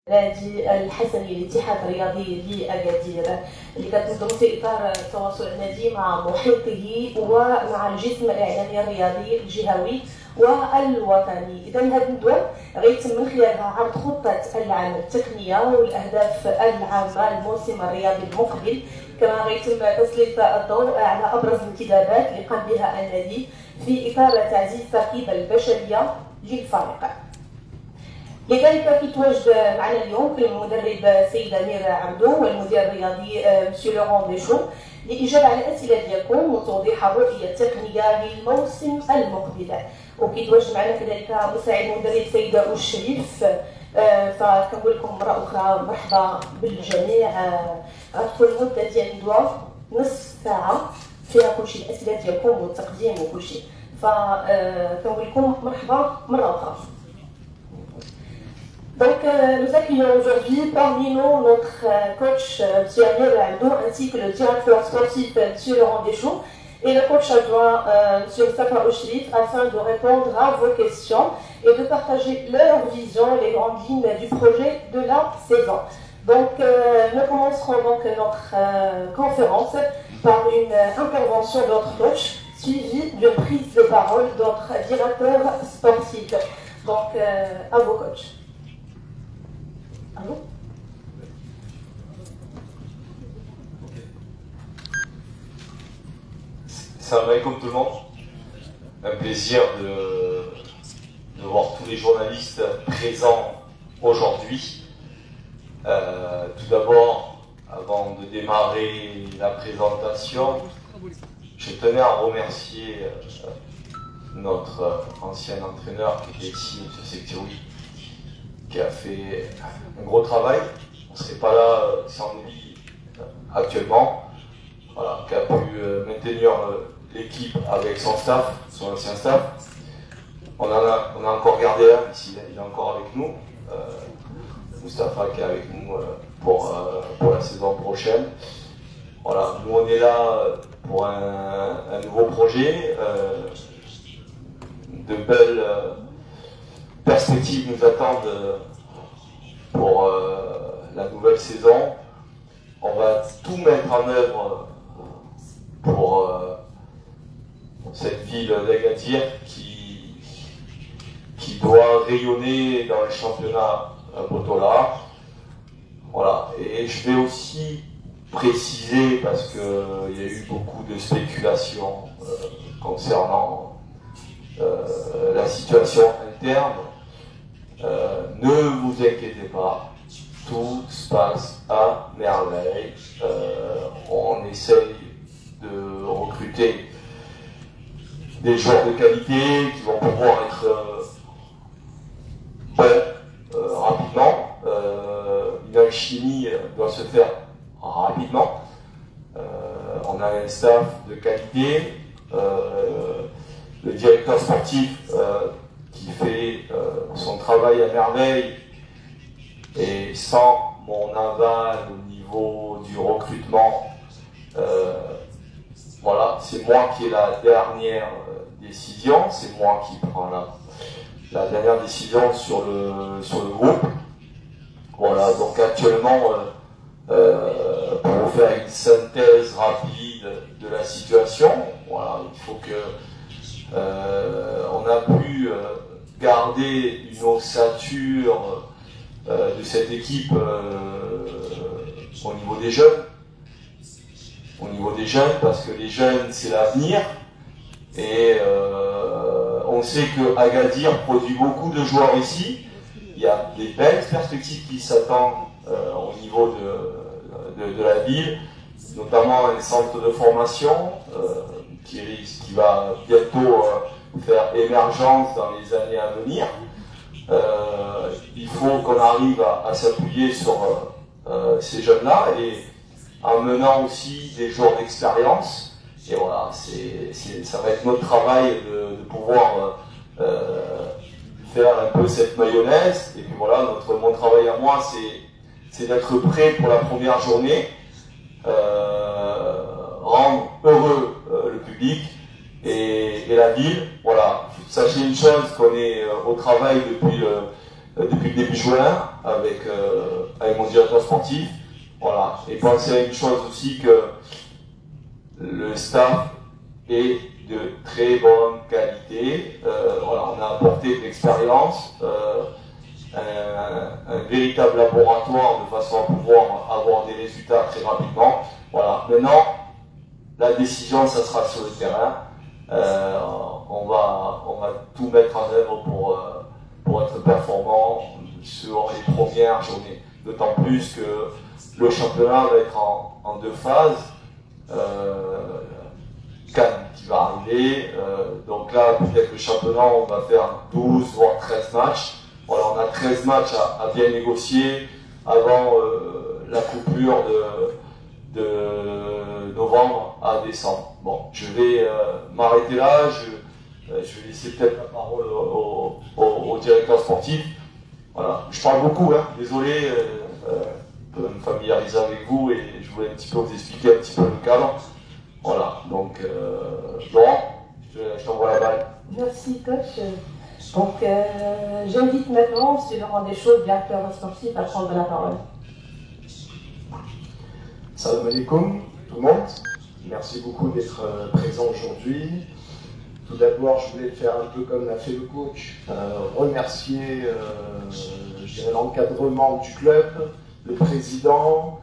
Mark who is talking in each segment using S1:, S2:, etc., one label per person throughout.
S1: النادي الحسني للاتحاد الرياضي لأكادير اللي كتنظم في إطار التواصل النادي مع محيطه ومع الجسم الإعلامي الرياضي الجهوي والوطني. إذا هذا الندوة غيتم من خلالها عرض خطة العام التقنية والأهداف العامة للموسم الرياضي المقبل، كما غيتم تسليط الضوء على أبرز الانتدابات اللي قام بها النادي في إطار تعزيز التركيبة البشرية للفريق. لذلك كيتواجد معنا اليوم المدرب السيد امير عبدو والمدير الرياضي مسيو لورون ديشو للاجابه على الاسئله ديالكم وتوضيح الرؤيه التقنيه للموسم المقبل. وكيتواجد معنا كذلك مساعد المدرب السيد الشريف. فكنقول لكم مره اخرى مرحبا بالجميع. غتكون المده ديال الندوه نصف ساعه فيها كلشي الاسئله ديالكم والتقديم وكلشي. فكنقول لكم مرحبا مره اخرى. Donc nous accueillons aujourd'hui parmi nous notre coach M. Amir Abdou ainsi que le directeur sportif M. Laurent Deschaux et le coach adjoint M. Mustafa Oshrif afin de répondre à vos questions et de partager leur vision et les grandes lignes du projet de la saison. Donc nous commencerons donc notre conférence par une intervention de notre coach suivie d'une prise de parole de notre directeur sportif. Donc à vos coachs. Allô?
S2: Salam alaikum tout le monde. Un plaisir de voir tous les journalistes présents aujourd'hui. Tout d'abord, avant de démarrer la présentation, je tenais à remercier notre ancien entraîneur qui était ici, M. Sektouri, qui a fait un gros travail. On ne serait pas là sans lui actuellement. Voilà, qui a pu maintenir l'équipe avec son staff, son ancien staff. On a encore gardé un ici, il est encore avec nous. Mustafa qui est avec nous pour la saison prochaine. Voilà, nous on est là pour un nouveau projet. De belles perspectives nous attendent pour la nouvelle saison. On va tout mettre en œuvre pour cette ville d'Agadir qui doit rayonner dans le championnat Botola. Voilà. Et je vais aussi préciser, parce qu'il y a eu beaucoup de spéculations concernant la situation interne, ne vous inquiétez pas, tout se passe à merveille. On essaye de recruter des joueurs de qualité qui vont pouvoir être bons rapidement. Une alchimie doit se faire rapidement. On a un staff de qualité, le directeur sportif qui fait son travail à merveille, et sans mon aval au niveau du recrutement, voilà, c'est moi qui ai la dernière décision, c'est moi qui prends la dernière décision sur le groupe. Voilà, donc actuellement, pour vous faire une synthèse rapide de la situation, voilà, il faut que on a pu garder une ossature de cette équipe au niveau des jeunes. Au niveau des jeunes, parce que les jeunes, c'est l'avenir. Et on sait que Agadir produit beaucoup de joueurs ici. Il y a des belles perspectives qui s'attendent au niveau de la ville, notamment un centre de formation qui va bientôt faire émergence dans les années à venir. Il faut qu'on arrive à s'appuyer sur ces jeunes-là et en menant aussi des joueurs d'expérience. Et voilà, ça va être notre travail de pouvoir faire un peu cette mayonnaise. Et puis voilà, mon travail à moi, c'est d'être prêt pour la première journée, rendre heureux le public et la ville. Voilà, sachez une chose, qu'on est au travail depuis depuis le début juin avec mon directeur sportif. Voilà. Et penser à une chose aussi, que le staff est de très bonne qualité. Voilà, on a apporté de l'expérience, un véritable laboratoire de façon à pouvoir avoir des résultats très rapidement. Voilà. Maintenant, la décision, ça sera sur le terrain. On va tout mettre en œuvre pour être performant sur les premières journées. D'autant plus que le championnat va être en deux phases. Cannes qui va arriver. Donc là, peut-être le championnat, on va faire 12 voire 13 matchs. Voilà, on a 13 matchs à bien négocier avant la coupure de novembre à décembre. Bon, je vais m'arrêter là. Je vais laisser peut-être la parole au directeur sportif. Voilà, je parle beaucoup, hein. Désolé, je peux me familiariser avec vous et je voulais un petit peu vous expliquer un petit peu le cadre. Voilà, donc Laurent, je t'envoie la balle.
S1: Merci coach. Donc j'invite maintenant M. Laurent Deschaux, directeur sportif, à prendre la parole.
S3: Salam alaikum tout le monde. Merci beaucoup d'être présent aujourd'hui. Tout d'abord, je voulais faire un peu comme l'a fait le coach, remercier l'encadrement du club, le président,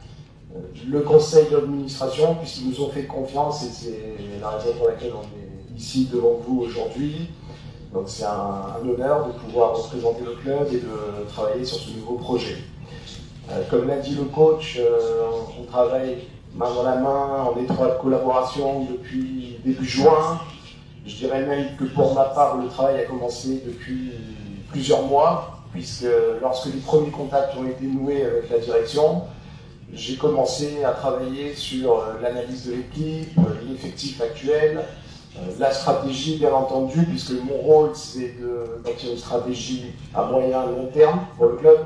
S3: le conseil d'administration, puisqu'ils nous ont fait confiance et c'est la raison pour laquelle on est ici devant vous aujourd'hui. Donc c'est un honneur de pouvoir représenter le club et de travailler sur ce nouveau projet. Comme l'a dit le coach, on travaille main dans la main, en étroite collaboration depuis début juin. Je dirais même que pour ma part, le travail a commencé depuis plusieurs mois, puisque lorsque les premiers contacts ont été noués avec la direction, j'ai commencé à travailler sur l'analyse de l'équipe, l'effectif actuel, la stratégie bien entendu, puisque mon rôle c'est de bâtir une stratégie à moyen et long terme pour le club.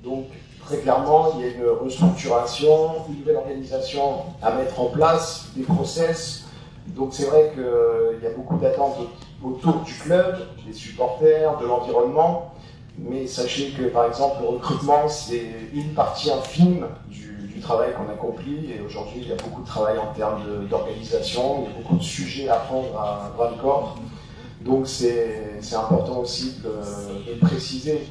S3: Donc très clairement, il y a une restructuration, une nouvelle organisation à mettre en place, des process. Donc c'est vrai qu'il y a beaucoup d'attentes autour du club, des supporters, de l'environnement. Mais sachez que par exemple le recrutement c'est une partie infime du travail qu'on accomplit et aujourd'hui il y a beaucoup de travail en termes d'organisation, il y a beaucoup de sujets à prendre à bras le corps. Donc c'est important aussi de le préciser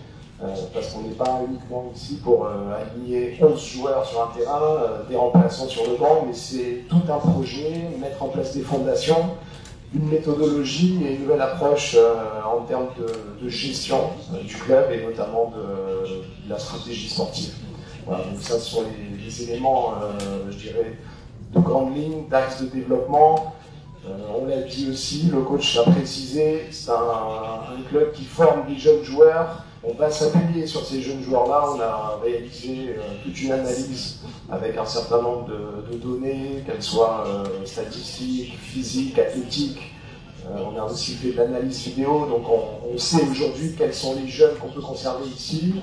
S3: parce qu'on n'est pas uniquement ici pour aligner 11 joueurs sur un terrain, des remplaçants sur le banc, mais c'est tout un projet, mettre en place des fondations, une méthodologie et une nouvelle approche en termes de gestion du club et notamment de la stratégie sportive. Voilà, donc ça ce sont les éléments, je dirais, de grandes lignes, d'axes de développement. On l'a dit aussi, le coach l'a précisé, c'est un club qui forme des jeunes joueurs. On va s'appuyer sur ces jeunes joueurs-là. On a réalisé toute une analyse avec un certain nombre de données, qu'elles soient statistiques, physiques, athlétiques. On a aussi fait de l'analyse vidéo, donc on sait aujourd'hui quels sont les jeunes qu'on peut conserver ici.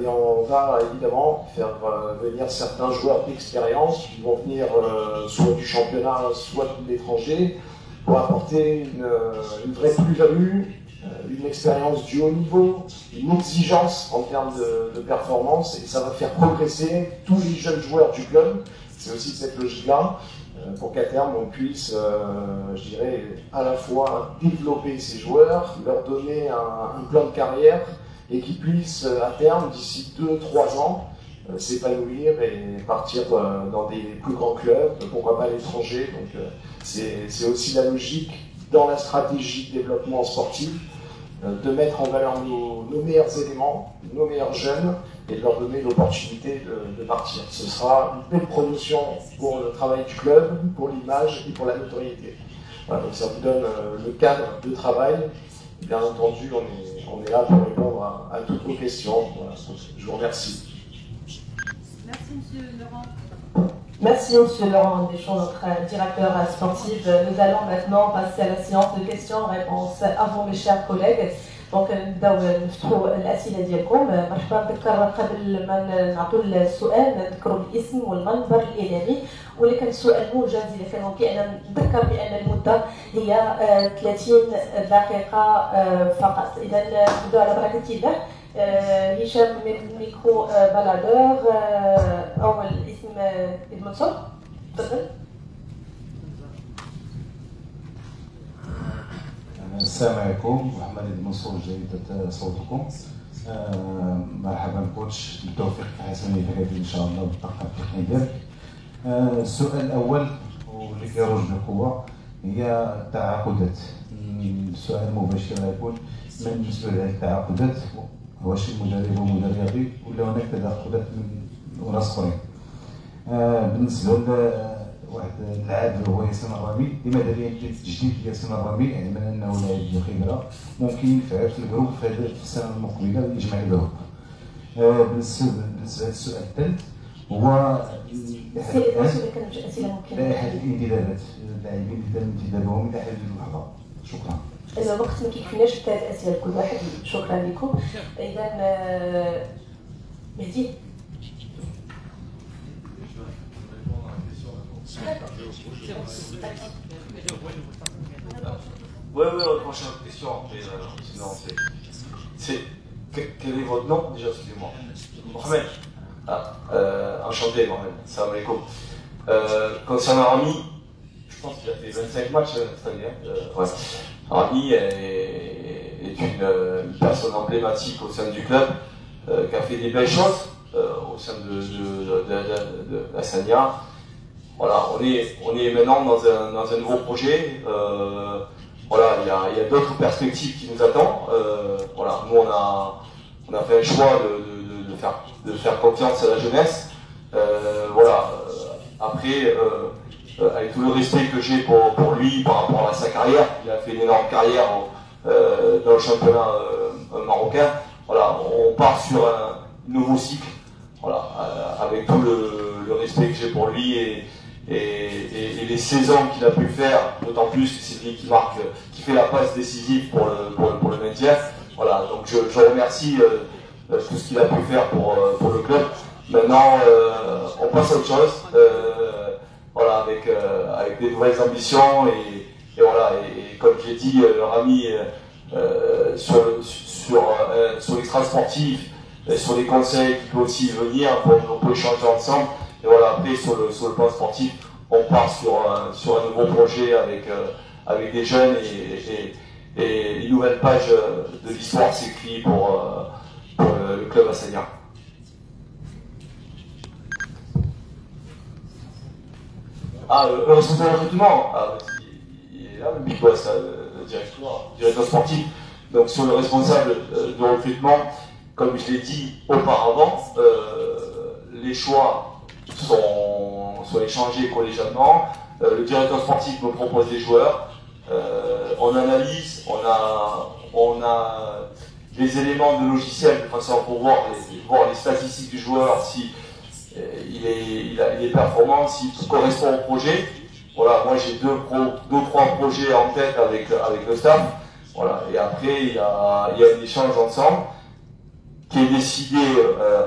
S3: Et on va évidemment faire venir certains joueurs d'expérience qui vont venir soit du championnat, soit de l'étranger, pour apporter une vraie plus-value, une expérience du haut niveau, une exigence en termes de performance, et ça va faire progresser tous les jeunes joueurs du club. C'est aussi cette logique-là, pour qu'à terme on puisse, je dirais, à la fois développer ces joueurs, leur donner un plan de carrière, et qu'ils puissent à terme, d'ici 2-3 ans, s'épanouir et partir dans des plus grands clubs, pourquoi pas à l'étranger. Donc c'est aussi la logique dans la stratégie de développement sportif, de mettre en valeur nos meilleurs éléments, nos meilleurs jeunes, et de leur donner l'opportunité de partir. Ce sera une belle promotion pour le travail du club, pour l'image et pour la notoriété. Voilà, donc ça vous donne le cadre de travail. Bien entendu, on est là pour répondre à toutes vos questions. Voilà, je vous remercie.
S4: Merci, Monsieur Laurent.
S1: Merci Monsieur Laurent Deschaux, notre directeur sportif. Nous allons maintenant passer à la séance de questions-réponses. Avant, mes chers collègues, donc نبداو نفتحوا الاسئله ديالكم. مرحبا نذكر قبل ما نعطوا السؤال نذكروا الاسم والمنبر الاعلامي، ولكن السؤال موجز اذا كان ممكن. نذكر بان المده هي 30 دقيقه فقط. اذا نبداو على بركه الله. هشام من ميكرو بلادور. أول اسم ابن منصور، تفضل.
S5: السلام عليكم، محمد بن منصور جريدة صوتكم. مرحبا كوتش، بالتوفيق في حسنية هذه ان شاء الله بالطاقة التقنية ديالك. السؤال الاول واللي كيروج بقوة هي التعاقدات. السؤال المباشر يكون من بالنسبة للتعاقدات، واش المدرب هو مدرب رياضي ولا هناك تدخلات من ناس اخرين؟ بالنسبة واحد اللاعب اللي هو ياسين الرامي، لماذا لا يمكن تجديد ياسين الرامي؟ يعني من انه لاعب ذو خبره ممكن ينفع في الجروب في السنه المقبله يجمع الجروب. بالنسبه للسؤال الثالث هو لائحه الانتدابات، اللاعبين اللي تم انتدابهم الى هذه اللحظه. شكرا.
S1: الوقت ما كيكفيناش ثلاث اسئله لكل واحد. شكرا لكم. اذا مهدي.
S2: Oui, la prochaine question, après, sinon c'est... Quel est votre nom déjà, excusez-moi? Mohamed. Enchanté Mohamed, salam alaikum. Concernant Rami, je pense qu'il a fait 25 matchs cette année. Ouais. Rami est une personne emblématique au sein du club, qui a fait des belles choses au sein de la Sania. Voilà, on est maintenant dans un nouveau projet. Voilà, il y a d'autres perspectives qui nous attendent. Voilà, nous on a fait un choix de faire confiance à la jeunesse. Voilà, après, avec tout le respect que j'ai pour lui par rapport à sa carrière, il a fait une énorme carrière dans le championnat marocain. Voilà, on part sur un nouveau cycle. Voilà, avec tout le respect que j'ai pour lui et les saisons qu'il a pu faire, d'autant plus que c'est lui qui fait la passe décisive pour le maintien. Voilà, donc je remercie tout ce qu'il a pu faire pour le club. Maintenant, on passe à autre chose, voilà, avec des nouvelles ambitions et voilà, et comme j'ai dit, Rami, sur l'extra sportif, sur les conseils qui peut aussi venir, on peut échanger ensemble. Et voilà, après sur le plan sportif, on part sur un nouveau projet avec des jeunes et une nouvelle page de l'histoire s'écrit pour le club assagnien. Le responsable de recrutement, il est là, le big boss, le directeur sportif. Donc sur le responsable de recrutement, comme je l'ai dit auparavant, les choix sont échangés collégialement. Le directeur sportif me propose des joueurs. On analyse, on a des éléments de logiciel de façon pour voir les statistiques du joueur, si il est performant, s'il correspond au projet. Voilà, moi j'ai deux, trois projets en tête avec le staff. Voilà, et après il y a un échange ensemble qui est décidé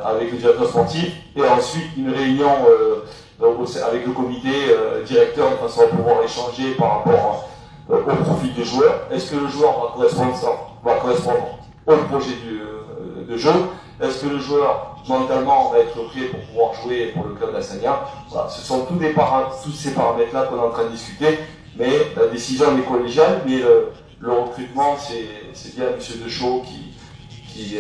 S2: avec le directeur sportif et ensuite une réunion avec le comité directeur de façon à pouvoir échanger par rapport au profil du joueur. Est-ce que le joueur va correspondre au projet de jeu? Est-ce que le joueur mentalement va être prêt pour pouvoir jouer pour le club d'Assania? Voilà, ce sont tous ces paramètres-là qu'on est en train de discuter, mais la décision est collégiale, mais le recrutement c'est bien M. Deschaux qui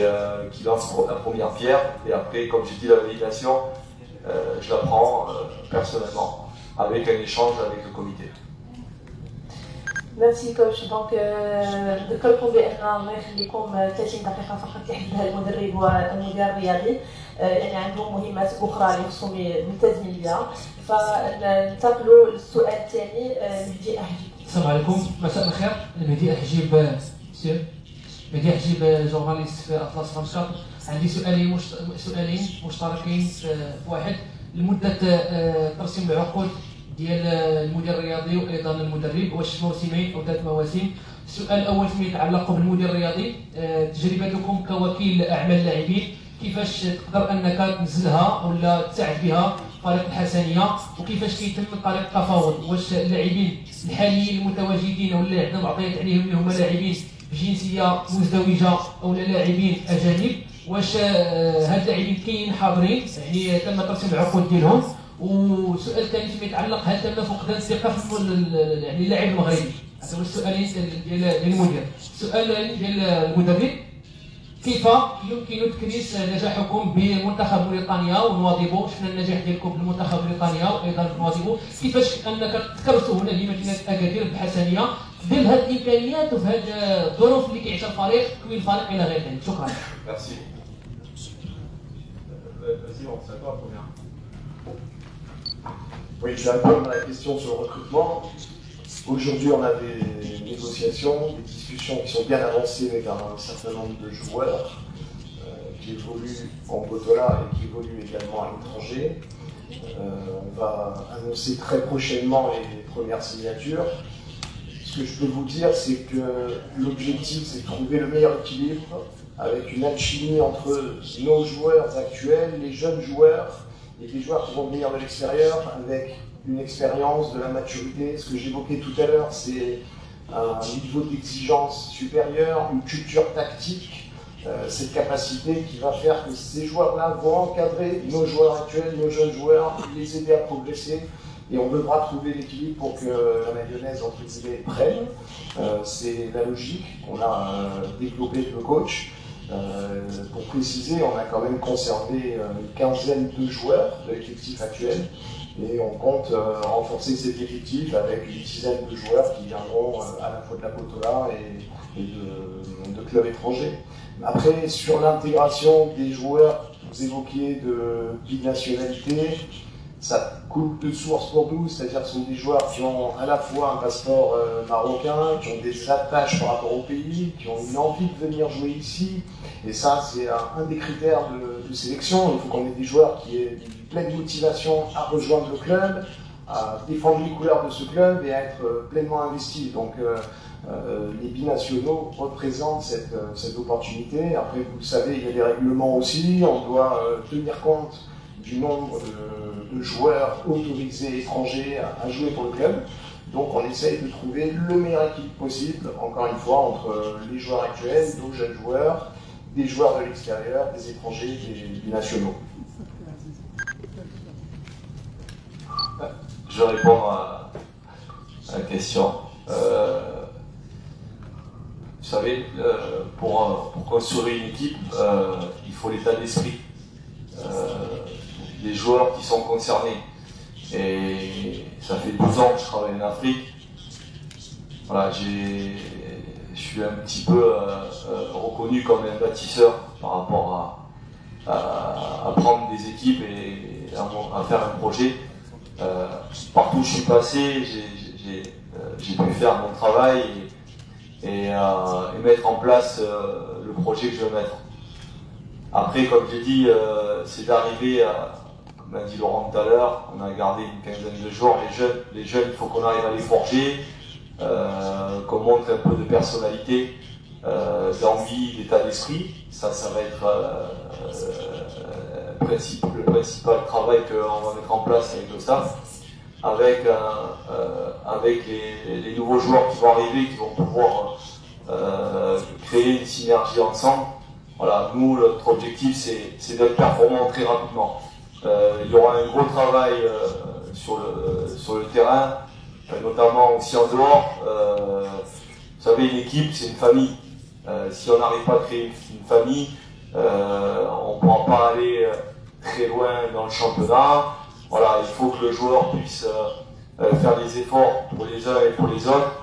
S2: lance la première pierre, et après, comme j'ai dit, la validation, je la prends personnellement, avec un échange avec le comité.
S1: ميرسي كوتش. دونك نذكركم بان الله يخليكم 30 دقيقه فقط يحددها المدرب والمدير الرياضي، يعني عندهم مهمات اخرى اللي خصهم ملتزمين بها. فننتقلوا للسؤال الثاني. مهدي أحجيب.
S6: السلام عليكم، مساء الخير. مهدي أحجيب، مهدي أحجيب جورناليست في اطلس 15. عندي سؤالين مشتركين في واحد، لمده ترسيم العقود ديال المدير الرياضي وايضا المدرب، واش موسمين او 3 مواسم. السؤال الاول فيما يتعلق بالمدير الرياضي، تجربتكم كوكيل اعمال لاعبين، كيفاش تقدر انك تنزلها ولا تساعد بها فريق الحسنيه، وكيفاش كيتم طريقه التفاوض؟ واش اللاعبين الحاليين المتواجدين واللي عندنا معطيات عليهم اللي هما لاعبين بجنسيه مزدوجه او لاعبين اجانب؟ واش هاد اللاعبين كاينين حاضرين يعني تم ترسيم العقود ديالهم؟ وسؤال ثاني فيما يتعلق هل تم فقدان الثقه في يعني اللاعب المغربي؟ هذا هو السؤالين ديال المدير. السؤال ديال المدرب، كيف يمكن تكريس نجاحكم بمنتخب موريتانيا ونواظبو؟ شفنا النجاح ديالكم بالمنتخب موريتانيا وايضا بنواظبو، كيفاش انك تكرسوا هنا لمدينه اكادير بالحسنيه في ظل هذه الامكانيات وفي هذه الظروف اللي كيعيشها الفريق، تكوين الفريق الى غير ذلك؟ شكرا.
S2: Merci. Vas-y, on s'accorde combien?
S3: Oui, je vais répondre à la question sur le recrutement. Aujourd'hui, on a des négociations, des discussions qui sont bien avancées avec un certain nombre de joueurs qui évoluent en Botola et qui évoluent également à l'étranger. On va annoncer très prochainement les premières signatures. Ce que je peux vous dire, c'est que l'objectif, c'est de trouver le meilleur équilibre avec une alchimie entre nos joueurs actuels, les jeunes joueurs, et des joueurs qui vont venir de l'extérieur avec une expérience, de la maturité. Ce que j'évoquais tout à l'heure, c'est un niveau d'exigence supérieur, une culture tactique, cette capacité qui va faire que ces joueurs-là vont encadrer nos joueurs actuels, nos jeunes joueurs, les aider à progresser. Et on devra trouver l'équilibre pour que la mayonnaise, entre guillemets, prenne. C'est la logique qu'on a développée avec le coach. Pour préciser, on a quand même conservé une quinzaine de joueurs de l'effectif actuel et on compte renforcer cet effectif avec une dizaine de joueurs qui viendront à la fois de la Botola et de clubs étrangers. Après, sur l'intégration des joueurs, vous évoquiez de binationalité, ça coule de source pour nous, c'est-à-dire que ce sont des joueurs qui ont à la fois un passeport marocain, qui ont des attaches par rapport au pays, qui ont une envie de venir jouer ici. Et ça, c'est un des critères de sélection. Il faut qu'on ait des joueurs qui aient une pleine motivation à rejoindre le club, à défendre les couleurs de ce club et à être pleinement investis. Donc les binationaux représentent cette opportunité. Après, vous le savez, il y a des règlements aussi. On doit tenir compte du nombre de joueurs autorisés étrangers à jouer pour le club. Donc on essaye de trouver le meilleur équilibre possible, encore une fois, entre les joueurs actuels, nos jeunes joueurs, des joueurs de l'extérieur, des étrangers, des nationaux.
S2: Je vais répondre à la question. Vous savez, pour construire une équipe, il faut l'état d'esprit des joueurs qui sont concernés. Et ça fait 12 ans que je travaille en Afrique. Voilà, je suis un petit peu reconnu comme un bâtisseur par rapport à prendre des équipes et à faire un projet. Partout où je suis passé, j'ai pu faire mon travail et mettre en place le projet que je veux mettre. Après, comme j'ai dit, c'est d'arriver à, comme a dit Laurent tout à l'heure, on a gardé une quinzaine de joueurs. Les jeunes, il faut qu'on arrive à les forger, qu'on montre un peu de personnalité, d'envie, d'état d'esprit. Ça va être le principal travail qu'on va mettre en place avec le staff, avec les nouveaux joueurs qui vont arriver, qui vont pouvoir créer une synergie ensemble. Voilà, nous, notre objectif, c'est d'être performant très rapidement. Il y aura un gros travail sur le terrain, notamment aussi en dehors. Vous savez, une équipe, c'est une famille. Si on n'arrive pas à créer une famille, on ne pourra pas aller très loin dans le championnat. Voilà, il faut que le joueur puisse faire des efforts pour les uns et pour les autres.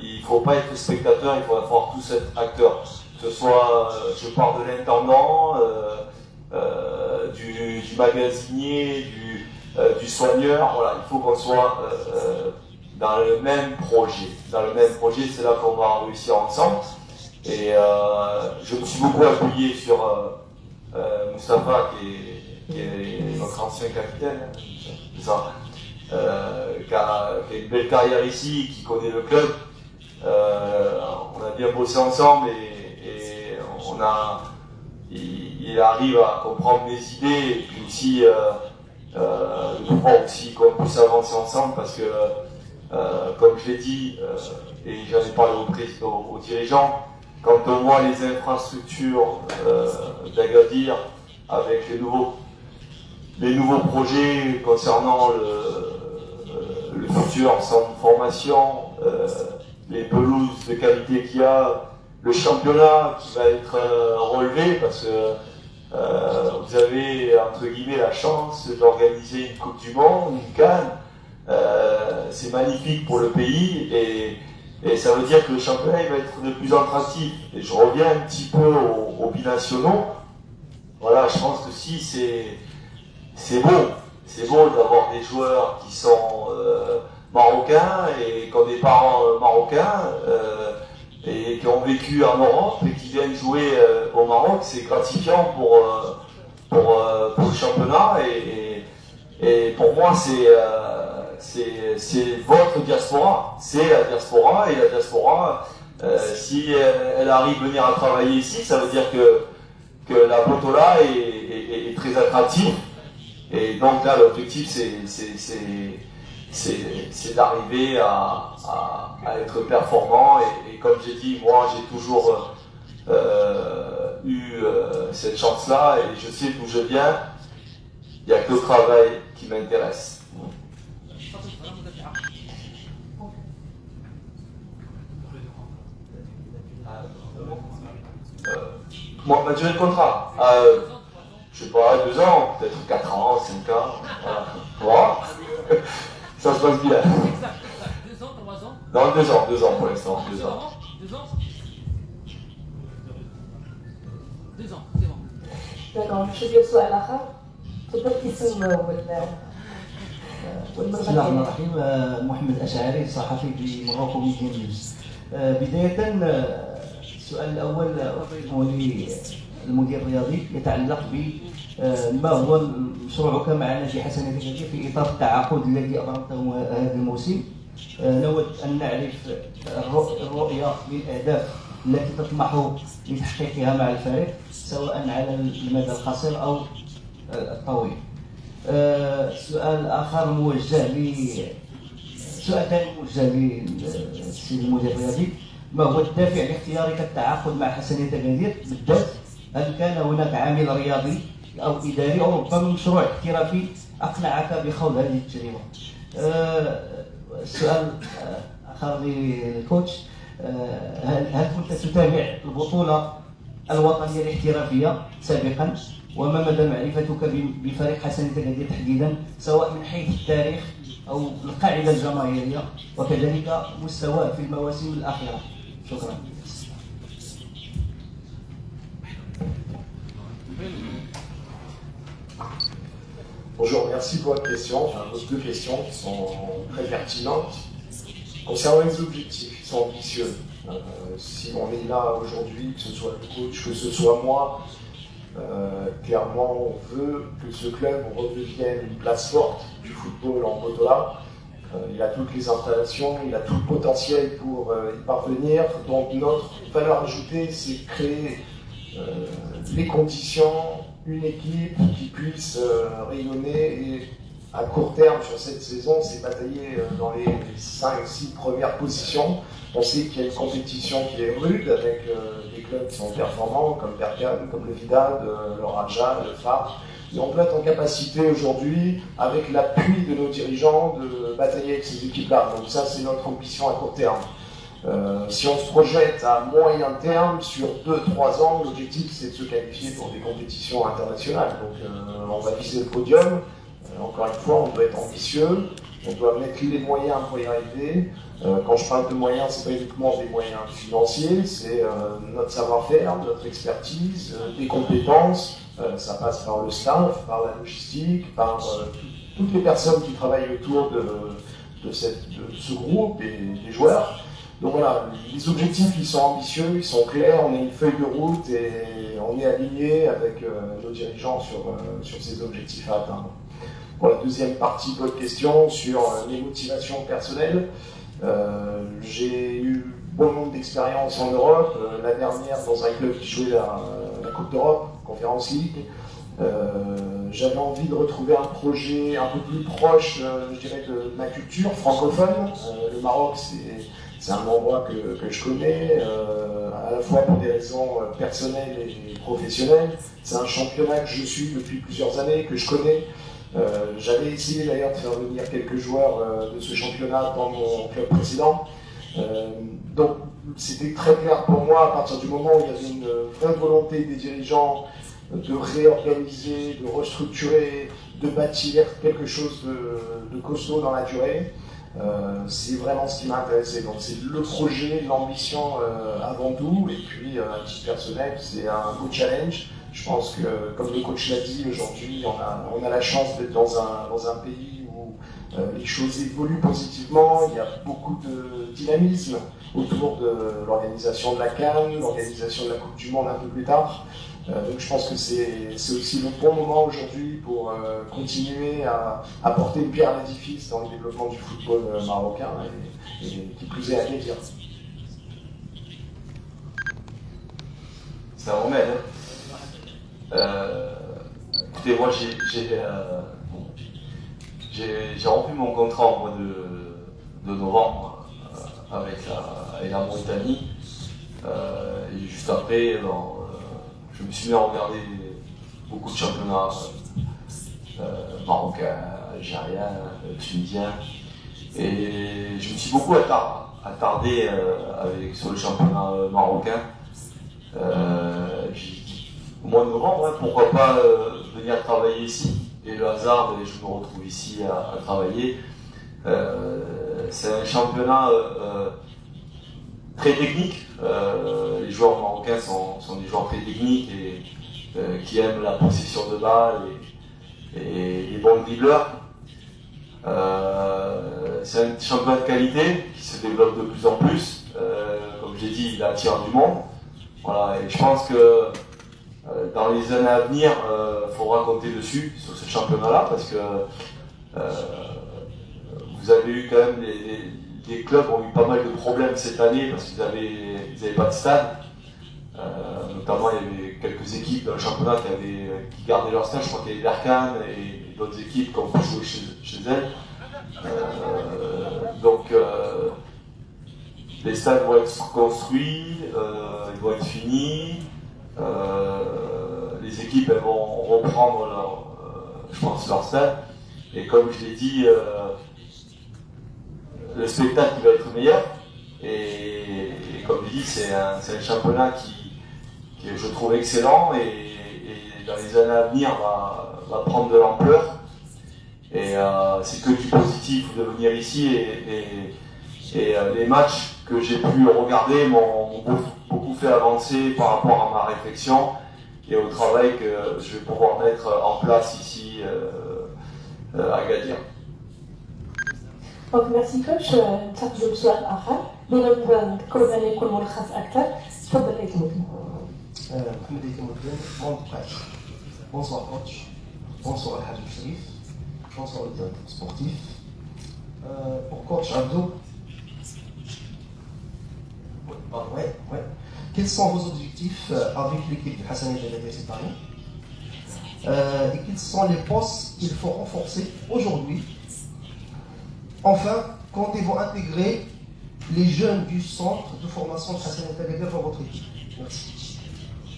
S2: Il ne faut pas être spectateur, il faut avoir tous être acteurs. Que ce soit, je parle de l'intendant, du magasinier, du soigneur, voilà, il faut qu'on soit dans le même projet. Dans le même projet, c'est là qu'on va réussir ensemble. Et je me suis beaucoup appuyé sur Moustapha, qui est notre ancien capitaine, c'est ça, qui a une belle carrière ici, qui connaît le club. On a bien bossé ensemble et il arrive à comprendre mes idées et puis aussi de pouvoir aussi qu'on puisse avancer ensemble parce que comme je l'ai dit et j'en ai parlé aux dirigeants, quand on voit les infrastructures d'Agadir avec les nouveaux projets concernant le futur centre de formation, les pelouses de qualité qu'il y a, le championnat qui va être relevé parce que vous avez entre guillemets la chance d'organiser une Coupe du Monde, une CAN. C'est magnifique pour le pays et ça veut dire que le championnat il va être de plus en attractif. Et je reviens un petit peu aux binationaux. Voilà, je pense que si c'est beau d'avoir des joueurs qui sont marocains et qui ont des parents marocains et qui ont vécu en Europe et qui viennent jouer au Maroc. C'est gratifiant pour le championnat et pour moi c'est votre diaspora, c'est la diaspora et la diaspora si elle arrive à venir à travailler ici, ça veut dire que la Botola est très attractive et donc là l'objectif c'est d'arriver à être performant et comme j'ai dit, moi j'ai toujours eu cette chance là et je sais d'où je viens, il n'y a que le travail qui m'intéresse. Moi, ma durée de contrat, je sais pas, 2 ans, peut-être 4 ans, 5 ans, voilà. Ça se passe bien.
S6: 2 ans, 3 ans?
S2: Non, 2 ans pour l'instant, 2 ans.
S6: 2 ans? 2 ans, c'est bon.
S1: D'accord, je vais السؤال الآخر. تفضل اسم
S7: بسم الله الرحمن الرحيم. محمد أشعري صحفي في مراكو ميديا نيوز. بداية السؤال الأول هو للمدير الرياضي يتعلق بما هو مشروعك مع نادي حسنية أكادير في إطار التعاقد الذي أبرمته هذا الموسم. نود أن نعرف الرؤية للأهداف التي تطمح لتحقيقها مع الفريق سواء على المدى القصير أو الطويل. سؤال آخر سؤال ثاني موجه للسيد المدير الرياضي. ما هو الدافع لاختيارك التعاقد مع حسنية أكادير بالذات؟ هل كان هناك عامل رياضي أو إداري أو ربما مشروع احترافي أقنعك بخوض هذه التجربة؟ السؤال آخر للكوتش، هل كنت تتابع البطولة الوطنية الاحترافية سابقا؟ وما مدى معرفتك بفريق حسنية أكادير تحديدا سواء من حيث التاريخ أو القاعدة الجماهيرية وكذلك مستواه في المواسم الأخيرة؟ شكرا.
S3: Bonjour, merci pour votre question. Enfin, vos 2 questions qui sont très pertinentes. Concernant les objectifs, ils sont ambitieux. Si on est là aujourd'hui, que ce soit le coach, que ce soit moi, clairement on veut que ce club redevienne une place forte du football en Botola. Il a toutes les installations, il a tout le potentiel pour y parvenir. Donc notre valeur ajoutée, c'est créer les conditions, une équipe qui puisse rayonner et à court terme sur cette saison, c'est batailler dans les 5-6 premières positions. On sait qu'il y a une compétition qui est rude avec des clubs qui sont performants comme Berkane, comme le Wydad, le Raja, le Phare. Et on doit être en capacité aujourd'hui, avec l'appui de nos dirigeants, de batailler avec ces équipes-là. Donc ça, c'est notre ambition à court terme. Si on se projette à moyen terme, sur 2-3 ans, l'objectif c'est de se qualifier pour des compétitions internationales. Donc on va viser le podium. Encore une fois, on doit être ambitieux, on doit mettre les moyens pour y arriver. Quand je parle de moyens, c'est pas uniquement des moyens financiers, c'est notre savoir-faire, notre expertise, des compétences. Ça passe par le staff, par la logistique, par toutes les personnes qui travaillent autour de ce groupe et des joueurs. Donc voilà, les objectifs ils sont ambitieux, ils sont clairs, on a une feuille de route et on est aligné avec nos dirigeants sur ces objectifs à atteindre. Pour la deuxième partie de votre question sur les motivations personnelles, j'ai eu bon nombre d'expériences en Europe, la dernière dans un club qui jouait la Coupe d'Europe, Conference League. J'avais envie de retrouver un projet un peu plus proche, je dirais, de ma culture francophone. Le Maroc, c'est un endroit que je connais, à la fois pour des raisons personnelles et professionnelles. C'est un championnat que je suis depuis plusieurs années, que je connais. J'avais essayé d'ailleurs de faire venir quelques joueurs de ce championnat dans mon club précédent. Donc c'était très clair pour moi, à partir du moment où il y avait une vraie volonté des dirigeants de réorganiser, de restructurer, de bâtir quelque chose de costaud dans la durée. C'est vraiment ce qui m'a intéressé. Donc c'est le projet, l'ambition avant tout, et puis à titre personnel, c'est un beau challenge. Je pense que, comme le coach l'a dit, aujourd'hui, on a la chance d'être dans un pays où les choses évoluent positivement. Il y a beaucoup de dynamisme autour de l'organisation de la CAN, l'organisation de la Coupe du Monde un peu plus tard. Donc je pense que c'est aussi le bon moment aujourd'hui pour continuer à porter une pierre à l'édifice dans le développement du football marocain et qui plus est à Guédir.
S2: C'est un remède. Écoutez, moi j'ai rompu mon contrat au mois de novembre avec la Mauritanie. Et juste après, je me suis mis à regarder beaucoup de championnats marocains, algériens, tunisiens. Et je me suis beaucoup attardé sur le championnat marocain. Au mois de novembre, pourquoi pas venir travailler ici. Et le hasard, je me retrouve ici à travailler. C'est un championnat très technique. Les joueurs marocains sont des joueurs très techniques et qui aiment la possession de balle et les bons dribbleurs. C'est un championnat de qualité qui se développe de plus en plus. Comme j'ai dit, il attire du monde. Voilà, et je pense que dans les années à venir, il faudra compter dessus, sur ce championnat-là, parce que vous avez eu quand même les clubs ont eu pas mal de problèmes cette année parce qu'ils n'avaient pas de stade. Notamment, il y avait quelques équipes dans le championnat qui gardaient leur stade. Je crois qu'il y avait Berkane et d'autres équipes qui ont pu jouer chez elles. Donc, les stades vont être construits, ils vont être finis. Les équipes elles vont reprendre je pense leur stade. Et comme je l'ai dit, le spectacle va être meilleur. Et comme je dis, c'est un championnat qui je trouve excellent et dans les années à venir va prendre de l'ampleur. Et c'est que du positif de venir ici et les matchs que j'ai pu regarder m'ont beaucoup fait avancer par rapport à ma réflexion et au travail que je vais pouvoir mettre en place ici à Agadir.
S1: دونك ميرسي كوتش ننتقلوا لسؤال اخر بغيت تذكروا لنا يكون ملخص اكثر تفضل ايت مدن.
S8: محمد ايت مدن مونتقاش. Bonsoir coach, bonsoir Habib Sharif, bonsoir le directeur sportif. Pour coach Abdou, ouais. Quels sont vos objectifs avec l'équipe de Hassani Agadir cette année et quels sont les postes qu'il faut renforcer aujourd'hui? Enfin, comptez-vous intégrer les jeunes du centre de formation de Hassani Agadir dans votre équipe? Merci.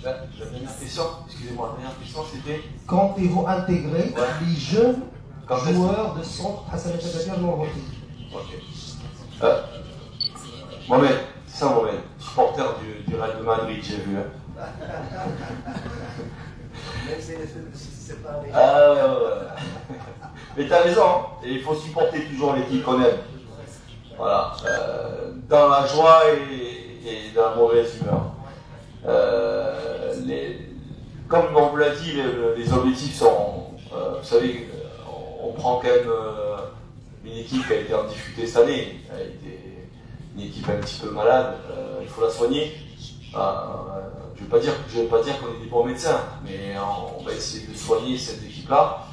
S2: La dernière question, excusez-moi, la dernière question c'était
S8: comptez-vous intégrer les jeunes joueurs de centre Hassani Agadir dans votre équipe?
S2: Ok. Mohamed, c'est ça Mohamed, supporter du Real de Madrid, j'ai vu.
S7: Même si c'est pas avec...
S2: Ah ouais. Mais t'as raison, hein. Et il faut supporter toujours l'équipe qu'on aime. Voilà, dans la joie et dans la mauvaise humeur. Comme on vous l'a dit, les objectifs sont, vous savez, on prend quand même une équipe qui a été en difficulté cette année, elle a été une équipe un petit peu malade, il faut la soigner. Je ne vais pas dire qu'on est des bons médecins, mais on va essayer de soigner cette équipe-là.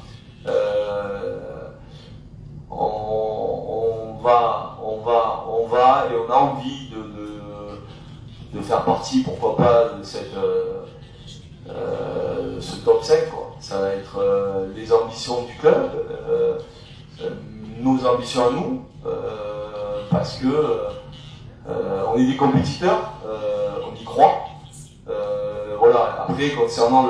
S2: On va et on a envie de faire partie, pourquoi pas, de ce top 5, quoi. Ça va être les ambitions du club, nos ambitions à nous, parce que On est des compétiteurs, on y croit. Voilà. Après, concernant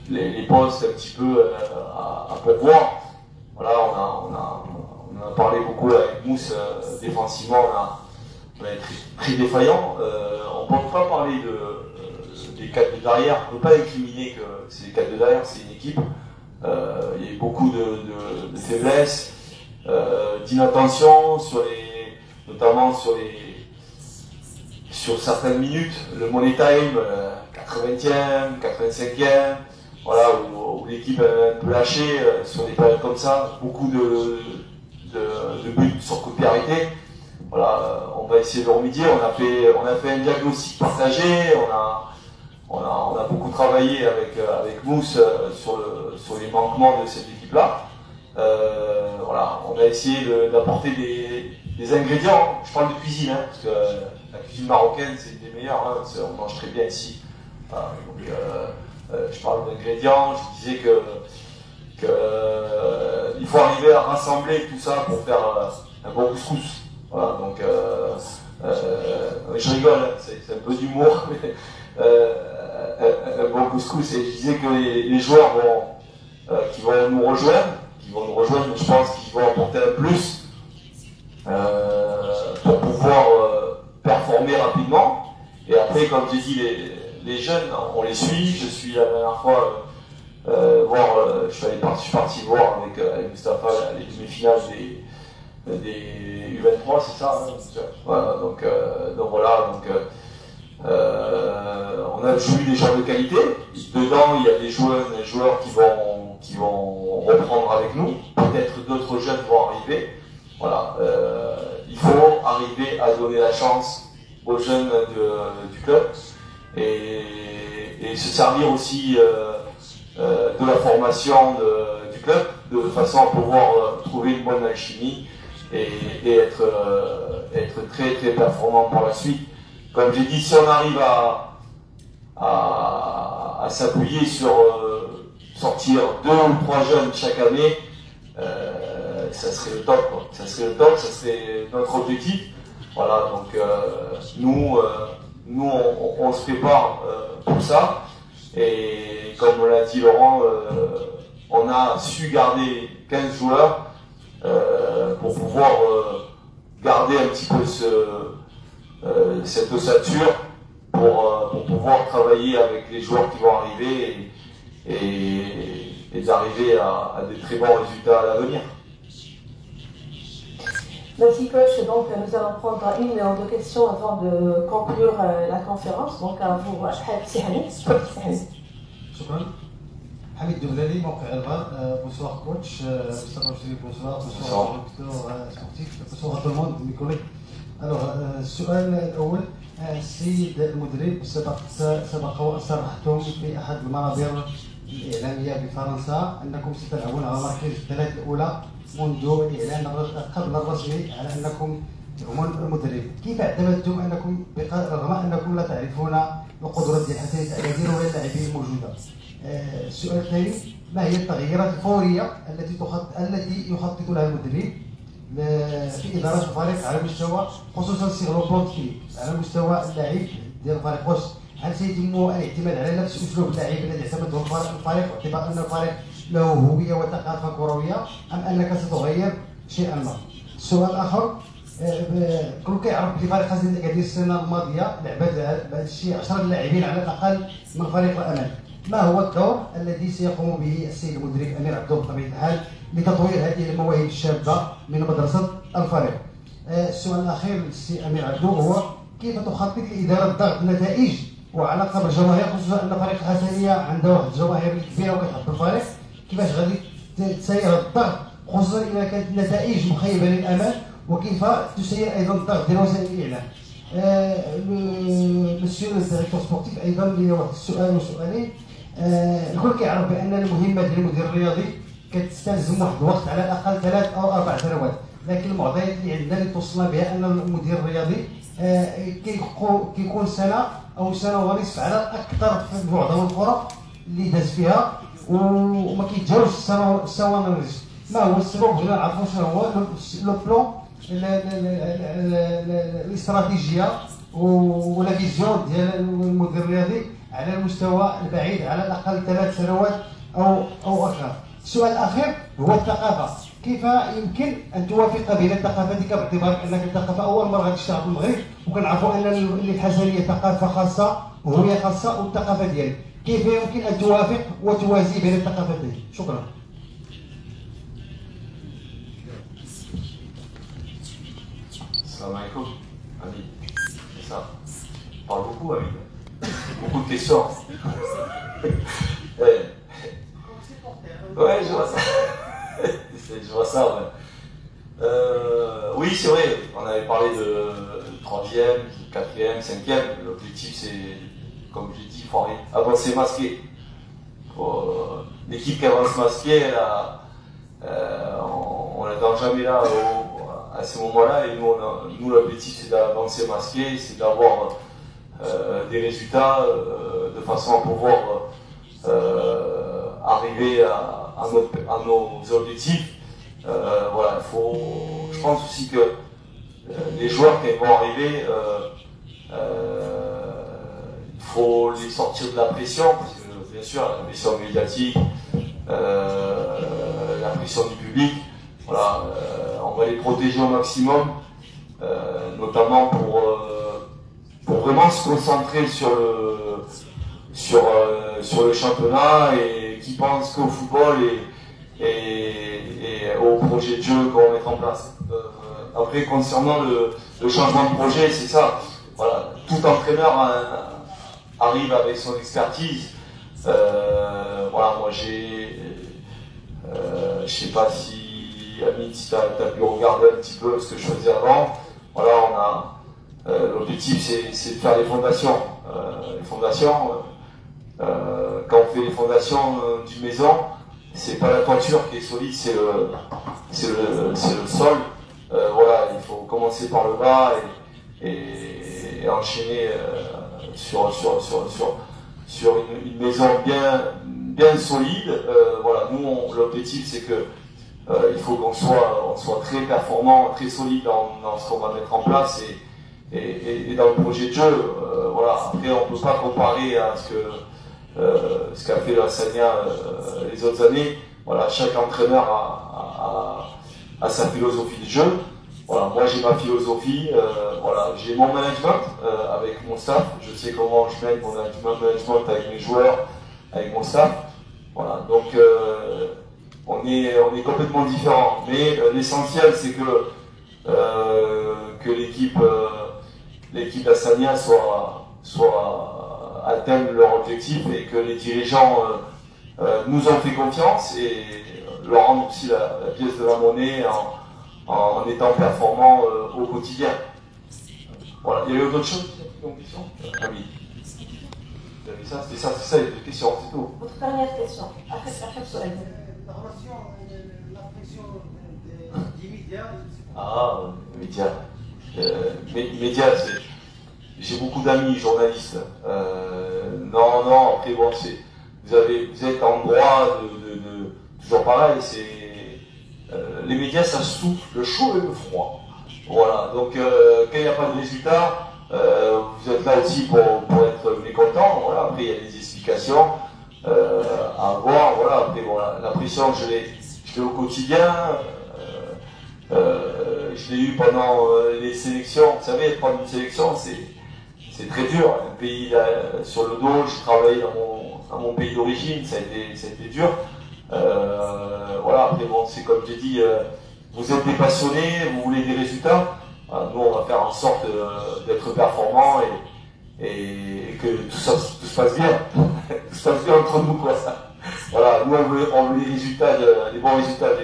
S2: les postes un petit peu à pourvoir, voilà, on a parlé beaucoup avec Mousse. Défensivement, on a été très défaillant. On ne peut pas parler des 4 de derrière. On ne peut pas incriminer que c'est les 4 de derrière, c'est une équipe. Il y a eu beaucoup de faiblesses, d'inattention notamment sur certaines minutes. Le money time, 80e, 85e, voilà, où l'équipe est un peu lâchée sur des périodes comme ça. Beaucoup de buts sur coup de pied arrêté. Voilà, on va essayer de remédier. On a fait un diagnostic partagé. On a beaucoup travaillé avec Mousse sur les manquements de cette équipe-là. Voilà, on a essayé d'apporter des ingrédients. Je parle de cuisine, hein, parce que la cuisine marocaine, c'est une des meilleures. Hein, on mange très bien ici. Enfin, donc, je parle d'ingrédients. Je disais que il faut arriver à rassembler tout ça pour faire un bon couscous. Voilà, donc je rigole, hein, c'est un peu d'humour, mais un bon couscous. Et je disais que les joueurs qui vont nous rejoindre, je pense qu'ils vont apporter un plus pour pouvoir performer rapidement. Et après, comme j'ai dit, les jeunes, on les suit. Je suis la dernière fois je suis parti voir avec Mustapha les demi-finales des U23, c'est ça, hein, voilà, donc voilà, on a joué des joueurs de qualité. Dedans, il y a des joueurs qui vont reprendre avec nous. Peut-être d'autres jeunes vont arriver. Voilà, il faut arriver à donner la chance aux jeunes du club et se servir aussi de la formation du club de façon à pouvoir trouver une bonne alchimie et être très très performant par la suite. Comme j'ai dit, si on arrive à s'appuyer sur sortir 2 ou 3 jeunes chaque année, ça serait le top, quoi. Ça serait le top, ça serait notre objectif. Voilà, donc nous on se prépare pour ça. Et comme l'a dit Laurent, on a su garder 15 joueurs pour pouvoir garder un petit peu cette ossature pour pouvoir travailler avec les joueurs qui vont arriver et d'arriver à des très bons résultats à l'avenir.
S1: Merci coach, donc nous allons prendre une ou deux questions avant de conclure la conférence. Donc à vous, Hamid.
S9: Hamid Doublali, موقع الغد. Bonsoir coach, bonsoir docteur sportif, bonsoir à tout le monde, mes collègues. Alors السؤال الأول، السيد المدرب سبق وصرحتم في أحد المنابر الإعلامية بفرنسا أنكم ستلعبون على مركز الثلاث الأولى منذ الإعلان قبل الرسمي على أنكم هم المدرب. كيف اعتمدتم أنكم رغم أنكم لا تعرفون القدرات ديال حسن التعادل ولا اللاعبين الموجودة؟ السؤال الثاني، ما هي التغييرات الفورية التي يخطط لها المدرب في إدارة الفريق على مستوى خصوصا صيغة البلوتكي على مستوى اللاعب ديال الفريق؟ واش هل سيتم الاعتماد على نفس اسلوب اللاعب الذي اعتمده الفريق باعتبار ان الفريق له هويه وثقافه كرويه ام انك ستغير شيئا ما؟ السؤال الاخر، كل كيعرف بلي فريق حسن الأكادير السنه الماضيه لعبت شي 10 لاعبين على الاقل من فريق الامل. ما هو الدور الذي سيقوم به السيد المدرب امير عبدو بطبيعه الحال لتطوير هذه المواهب الشابه من مدرسه الفريق؟ السؤال الاخير للسي امير عبدو هو كيف تخطط لاداره ضغط النتائج وعلاقه بالجماهير، خصوصا ان فريق الحسنيه عنده واحد الجماهير كبيره وكتحب الفريق؟ كيفاش غادي تسير الضغط خصوصا اذا كانت النتائج مخيبه للامال؟ وكيف تسير ايضا الضغط ديال وسائل الاعلام؟ مسيو الديريكتور سبورتيف ايضا لي واحد السؤال وسؤالين. الكل كيعرف بان المهمه ديال المدير الرياضي كتستلزم واحد الوقت على الاقل 3 أو 4 سنوات، لكن المعطيات اللي عندنا اللي توصلنا بها ان المدير الرياضي كيكون سنه او سنه ونصف على اكثر في معظم الفرق اللي داز فيها وما كيتجاوزش السنه ونصف. ما هو السبب؟ بغينا نعرفوا شنو هو لو بلون الاستراتيجيه ولا فيزيون ديال المدير الرياضي على المستوى البعيد على الاقل 3 سنوات او اكثر. السؤال الاخير هو الثقافه، كيف يمكن ان توافق بين ثقافتك باعتبار انك الثقافه اول مره غادي تشتغل في المغرب، وكنعرفوا ان اللي الحسنيه ثقافه خاصه وهويه خاصه والثقافه ديالك، كيف يمكن ان توافق وتوازي بين الثقافتين؟ شكرا.
S2: Salam alaikum, Ami. C'est ça. On parle beaucoup, Ami. Beaucoup de questions. Ouais, je vois ça. Je vois ça, ouais. Oui, c'est vrai, on avait parlé de 3e, 4e, 5e. L'objectif, c'est, comme je l'ai dit, il faut avancer masqué. L'équipe qui avance masquée, on n'attend jamais là à ce moment-là. Et nous l'objectif, c'est d'avancer masqué, c'est d'avoir des résultats de façon à pouvoir arriver à nos objectifs. Voilà, je pense aussi que les joueurs qui vont arriver, il faut les sortir de la pression, parce que bien sûr, la pression médiatique, la pression du public, voilà, on va les protéger au maximum, notamment pour vraiment se concentrer sur le championnat et qui pensent qu'au football et au projet de jeu qu'on va mettre en place. Après, concernant le changement de projet, c'est ça. Voilà, tout entraîneur arrive avec son expertise. Voilà, moi je sais pas si Amit, si tu as pu regarder un petit peu ce que je faisais avant. Voilà, l'objectif c'est de faire les fondations. Quand on fait les fondations d'une maison, c'est pas la toiture qui est solide, c'est le sol. Voilà, il faut commencer par le bas et enchaîner sur une maison bien solide. Voilà, nous l'objectif c'est que il faut qu'on soit très performant, très solide dans ce qu'on va mettre en place et dans le projet de jeu. Voilà, après on peut pas comparer à ce qu'a fait la Sania les autres années. Voilà, chaque entraîneur a sa philosophie de jeu. Voilà, moi j'ai ma philosophie. Voilà, j'ai mon management avec mon staff. Je sais comment je mène mon management avec mes joueurs, avec mon staff. Voilà, donc on est complètement différents. Mais l'essentiel c'est que l'équipe d'Assania soit atteignent leur objectif et que les dirigeants nous ont fait confiance et leur rendent aussi la pièce de la monnaie en étant performants au quotidien. Voilà, il y a eu d'autres choses comme question? Ah oui. C'est ça, les deux questions, c'est tout.
S1: Votre dernière question. Après ça.
S9: La relation, la pression des médias.
S2: Ah, médias. Médias, j'ai beaucoup d'amis journalistes. Non, après bon, vous êtes en droit de toujours pareil. Les médias, ça souffle le chaud et le froid. Voilà. Donc quand il n'y a pas de résultat, vous êtes là aussi pour être mécontent. Voilà. Après il y a des explications à avoir. Voilà. Après voilà, la pression je l'ai au quotidien. Je l'ai eu pendant les sélections. Vous savez, prendre une sélection, c'est très dur. Un pays sur le dos, j'ai travaillé dans mon pays d'origine, ça a été dur. Voilà, après bon, c'est comme j'ai dit, vous êtes des passionnés, vous voulez des résultats. Nous, on va faire en sorte d'être performants et que tout se passe bien. Tout se passe bien entre nous, quoi. Voilà, nous on veut les résultats, les bons résultats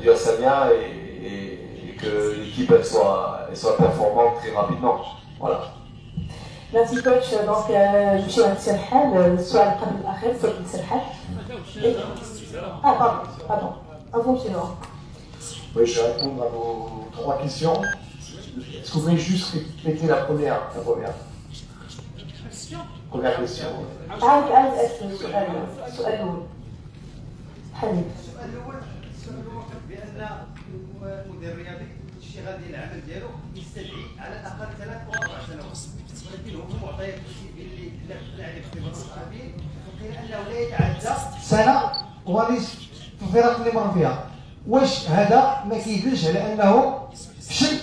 S2: du Hassania et que l'équipe elle soit performante très rapidement. Voilà.
S1: Merci coach. Donc نمشيو عند السرحال. السؤال قبل الأخير في السرحال. Pardon. Avant monsieur Laurent.
S3: Oui, je vais répondre à vos 3 questions. Est-ce que vous pouvez juste répéter la première Première question.
S1: عاود أسأل السؤال الأول. حبيبي.
S9: بان المدير الرياضي الاشتغال ديال العمل ديالو يستدعي على الاقل 3 أو 4 سنوات، ولكن هما معطيات اللي لا عليه اختبار الصحفيين وقيل انه لا يتعدى سنه ونصف في الفرق اللي مر فيها. واش هذا ما كيدلش على انه فشل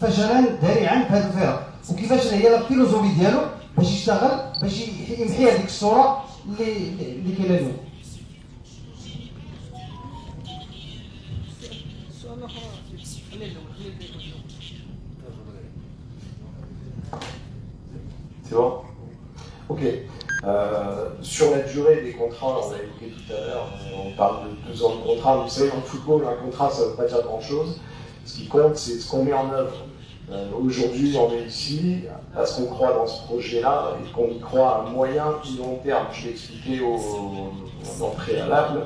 S9: فشلا ذريعا في هذه الفرق، وكيفاش هي الفيلوزوفي ديالو باش يشتغل باش يمحي هذيك الصوره اللي كاينه اليوم.
S3: C'est bon? Ok. Sur la durée des contrats, on l'a évoqué tout à l'heure, on parle de 2 ans de contrat. Vous savez, dans le football, un contrat, ça ne veut pas dire grand-chose. Ce qui compte, c'est ce qu'on met en œuvre. Aujourd'hui, on est ici parce qu'on croit dans ce projet-là et qu'on y croit à moyen et long terme. Je l'ai expliqué dans le préalable.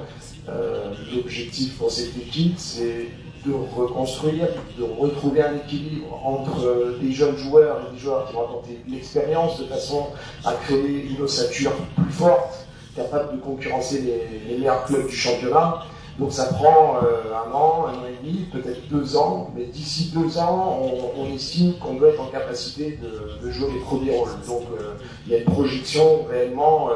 S3: L'objectif pour cette équipe, c'est de reconstruire, de retrouver un équilibre entre des jeunes joueurs et des joueurs qui vont apporter de l'expérience de façon à créer une ossature plus forte, capable de concurrencer les meilleurs clubs du championnat. Donc ça prend 1 an, 1 an et demi, peut-être 2 ans, mais d'ici 2 ans, on estime qu'on doit être en capacité de jouer les premiers rôles. Donc il y a une projection réellement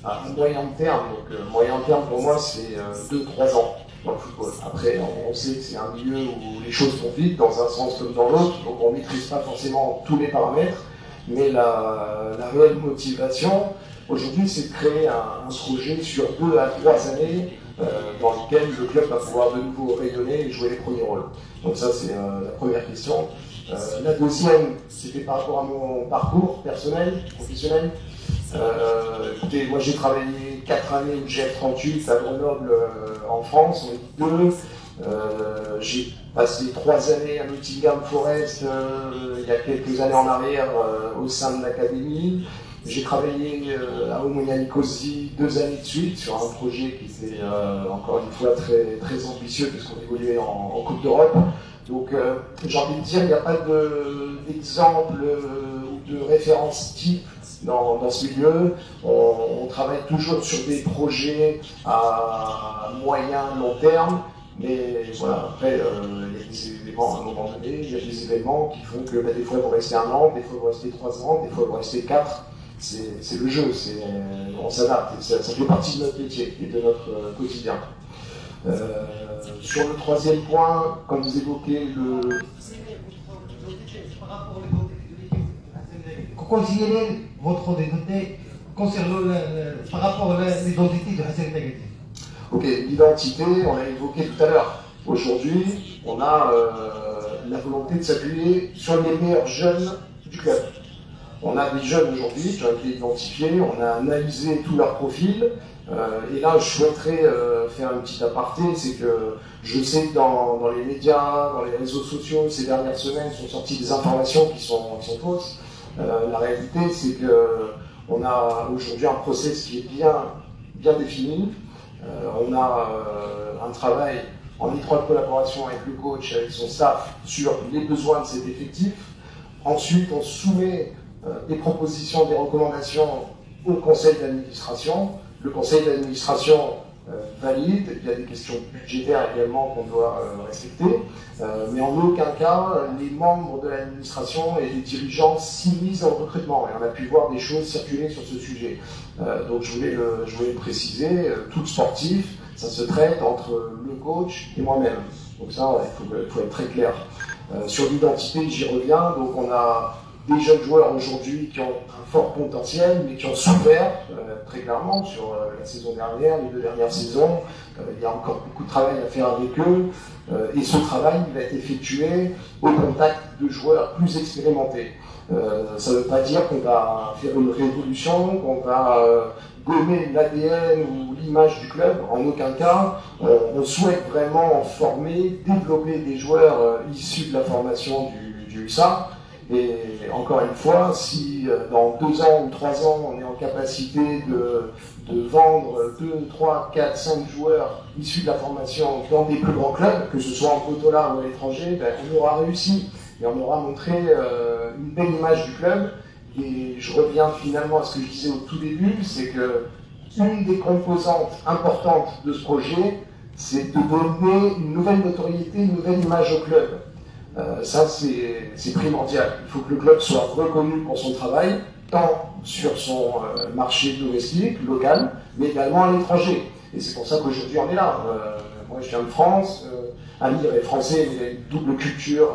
S3: à moyen terme. Donc moyen terme pour moi c'est 2-3 ans dans le football. Après on sait que c'est un milieu où les choses vont vite dans un sens comme dans l'autre, donc on ne maîtrise pas forcément tous les paramètres, mais la réelle motivation aujourd'hui c'est de créer un projet sur 2 à 3 années dans lequel le club va pouvoir de nouveau rayonner et jouer les premiers rôles. Donc ça c'est la première question. La deuxième, c'était par rapport à mon parcours personnel, professionnel. Écoutez, moi j'ai travaillé 4 années au GF38 à Grenoble en France, on est 2. J'ai passé 3 années à Nottingham Forest il y a quelques années en arrière au sein de l'académie. J'ai travaillé à Omonia Nicosie 2 années de suite sur un projet qui était encore une fois très, très ambitieux puisqu'on évoluait en Coupe d'Europe. Donc j'ai envie de dire, il n'y a pas d'exemple ou de référence type dans ce milieu. On travaille toujours sur des projets à moyen, long terme. Mais voilà, après, il y a des événements à un moment donné, il y a des événements qui font que des fois vous restez 1 an, des fois vous restez 3 ans, des fois vous restez 4. C'est le jeu, on s'adapte, ça fait partie de notre métier et de notre quotidien. Sur le 3e point, quand vous évoquez le...
S9: Considérez votre identité concernant par rapport à l'identité de Hassan Tagadi.
S3: Ok, l'identité, on l'a évoqué tout à l'heure. Aujourd'hui, on a la volonté de s'appuyer sur les meilleurs jeunes du club. On a des jeunes aujourd'hui qui ont été identifiés, on a analysé tout leur profil. Et là, je souhaiterais faire un petit aparté, c'est que je sais que dans les médias, dans les réseaux sociaux, ces dernières semaines sont sorties des informations qui sont fausses. La réalité, c'est qu'on a aujourd'hui un process qui est bien défini. On a un travail en étroite collaboration avec le coach, avec son staff, sur les besoins de cet effectif. Ensuite, on soumet des propositions, des recommandations au conseil d'administration. Le conseil d'administration valide, il y a des questions budgétaires également qu'on doit respecter, mais en aucun cas les membres de l'administration et les dirigeants s'immiscent dans le recrutement. Et on a pu voir des choses circuler sur ce sujet. Donc je voulais le préciser, tout sportif, ça se traite entre le coach et moi-même. Donc ça, il faut être très clair. Sur l'identité, j'y reviens, donc on a des jeunes joueurs aujourd'hui qui ont un fort potentiel, mais qui ont souffert très clairement sur la saison dernière, les 2 dernières saisons. Il y a encore beaucoup de travail à faire avec eux, et ce travail va être effectué au contact de joueurs plus expérimentés. Ça ne veut pas dire qu'on va faire une révolution, qu'on va gommer l'ADN ou l'image du club, en aucun cas. On souhaite vraiment former, développer des joueurs issus de la formation du USA. Et encore une fois, si dans 2 ans ou 3 ans, on est en capacité de vendre 2, 3, 4, 5 joueurs issus de la formation dans des plus grands clubs, que ce soit en Potola ou à l'étranger, on aura réussi et on aura montré une belle image du club. Et je reviens finalement à ce que je disais au tout début, c'est que une des composantes importantes de ce projet, c'est de donner une nouvelle notoriété, une nouvelle image au club. Ça, c'est primordial. Il faut que le club soit reconnu pour son travail, tant sur son marché domestique, local, mais également à l'étranger. Et c'est pour ça qu'aujourd'hui on est là. Moi je viens de France, Amir est français, mais il a une double culture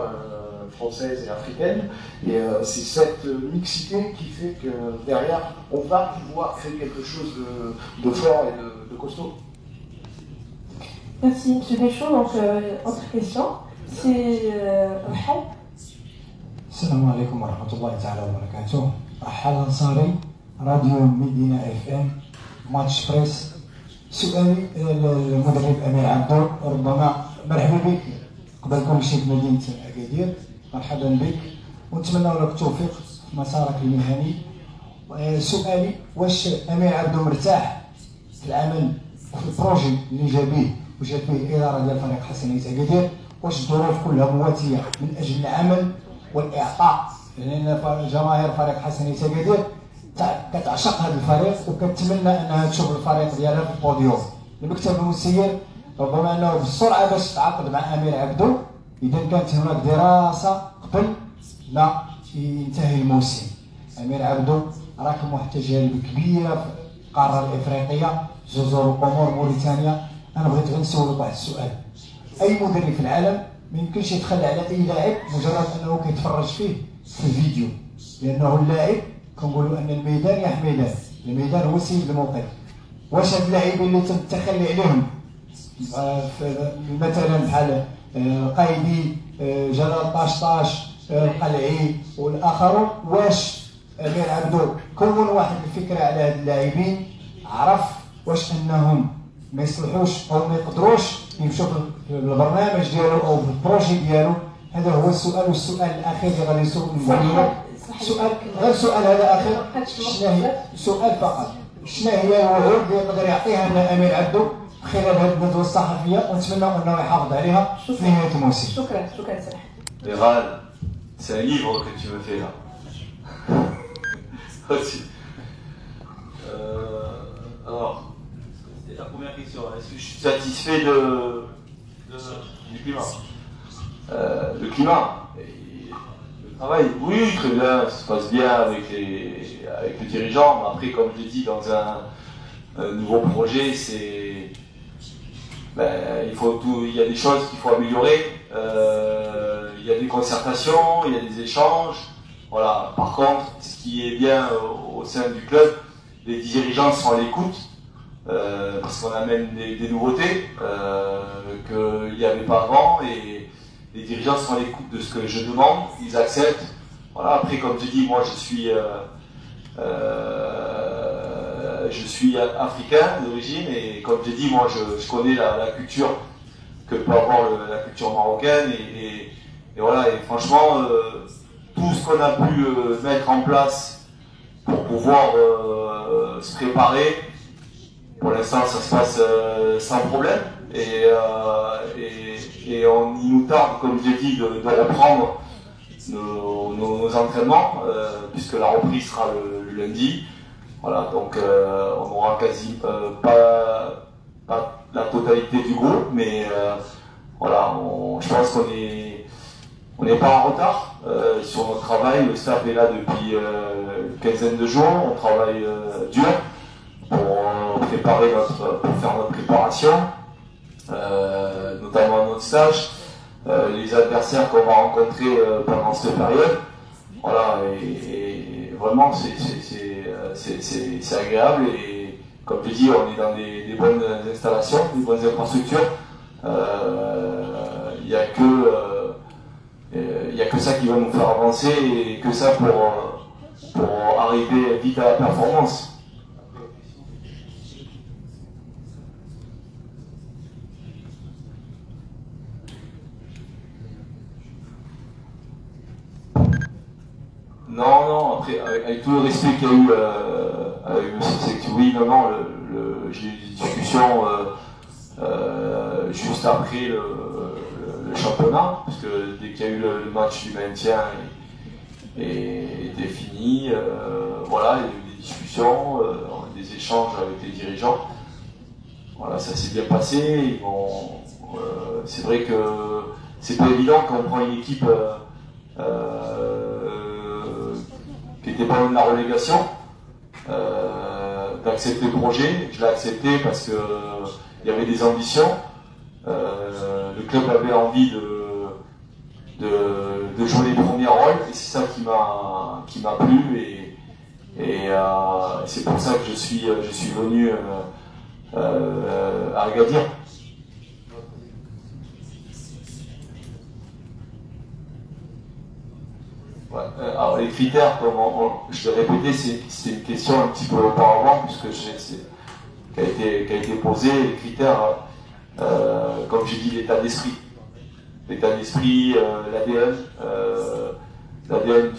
S3: française et africaine. Et c'est cette mixité qui fait que derrière, on va pouvoir créer quelque chose de fort et de costaud.
S1: Merci M. Deschamps. Donc, autre question, c'est Rahal.
S10: السلام عليكم ورحمة الله تعالى وبركاته. رحال الأنصاري راديو مدينة اف ام ماتش بريس. سؤالي للمدرب أمير عبدو، ربما مرحبا بك قبل كل شيء في مدينة أكادير، مرحبا بك ونتمنى لك التوفيق في مسارك المهني. سؤالي واش أمير عبدو مرتاح في العمل وفي البروجي اللي جابيه وجات به الإدارة ديال فريق حسنية أكادير؟ واش الظروف كلها مواتية من أجل العمل والإعطاء؟ لأن جماهير فريق حسنية أكادير كتعشق هذا الفريق وكتمنى انها تشوف الفريق ديالها في البوديوم. المكتب المسير ربما انه بالسرعه باش تعاقد مع امير عبدو اذا كانت هناك دراسه قبل ما ينتهي الموسم. امير عبدو راكم واحد التجارب كبيره في القاره الافريقيه، جزر القمر، موريتانيا. انا بغيت غير نسولك واحد السؤال، اي مدرب في العالم ما يمكنش يتخلى على اي لاعب مجرد انه كيتفرج فيه في الفيديو، لانه اللاعب كنقولوا ان الميدان يا حميدان، الميدان هو سيد الموقف. واش هاد اللاعبين اللي تم التخلي عليهم مثلا بحال القايدي، جلال طاشطاش، القلعي والاخرون، واش امير عبدو كون واحد الفكره على هاد اللاعبين، عرف واش انهم ما يصلحوش او ما يقدروش يمشوا في البرنامج ديالو او في البروجي ديالو؟ هذا هو السؤال. والسؤال الاخير اللي غادي نسول سؤال، غير سؤال هذا اخر، سؤال فقط، شنو هي الوعود اللي يقدر يعطيها لنا امير عبدو خلال هذه الندوه الصحفيه، ونتمنى انه يحافظ عليها في نهايه الموسم.
S1: شكرا سمح.
S2: Gérald, c'est un livre que tu me fais là. Alors, c'était la première question. Est-ce que je suis satisfait du climat? Le climat, le travail, oui, très bien, ça se passe bien avec les dirigeants. Mais après, comme je l'ai dit, dans un nouveau projet, il y a des choses qu'il faut améliorer. Il y a des concertations, il y a des échanges. Voilà. Par contre, ce qui est bien au sein du club, les dirigeants sont à l'écoute parce qu'on amène des nouveautés qu'il n'y avait pas avant, et les dirigeants sont à l'écoute de ce que je demande, ils acceptent. Voilà. Après, comme je dis, moi je suis africain d'origine, et comme j'ai dit, moi je connais la culture que peut avoir la culture marocaine, et voilà, et franchement tout ce qu'on a pu mettre en place pour pouvoir se préparer, pour l'instant ça se passe sans problème, et il nous tarde, comme j'ai dit, de reprendre nos entraînements, puisque la reprise sera le lundi. Voilà, donc on n'aura quasi pas la totalité du groupe, mais voilà, je pense qu'on n'est pas en retard sur notre travail. Le staff est là depuis une quinzaine de jours, on travaille dur pour faire notre préparation, notamment notre stage, les adversaires qu'on va rencontrer pendant cette période. Voilà, et vraiment c'est agréable, et comme je dis, on est dans des bonnes installations, des bonnes infrastructures. Il n'y a que ça qui va nous faire avancer, et que ça pour arriver vite à la performance. Non, après, avec tout le respect qu'il y a eu avec M. Sectu, oui, non, j'ai eu des discussions juste après le championnat, parce que dès qu'il y a eu le match du maintien était fini, voilà, il y a eu des discussions, des échanges avec les dirigeants. voilà, ça s'est bien passé. C'est vrai que c'est pas évident quand on prend une équipe qui était pas loin de la relégation, d'accepter le projet. Je l'ai accepté parce que il y avait des ambitions. Le club avait envie de jouer les premiers rôles et c'est ça qui m'a plu et c'est pour ça que je suis venu à Agadir. Ouais. Alors les critères, comme je l'ai répété, c'est une question un petit peu auparavant puisque qui a été posée. Les critères, comme j'ai dit, l'état d'esprit, l'ADN, l'ADN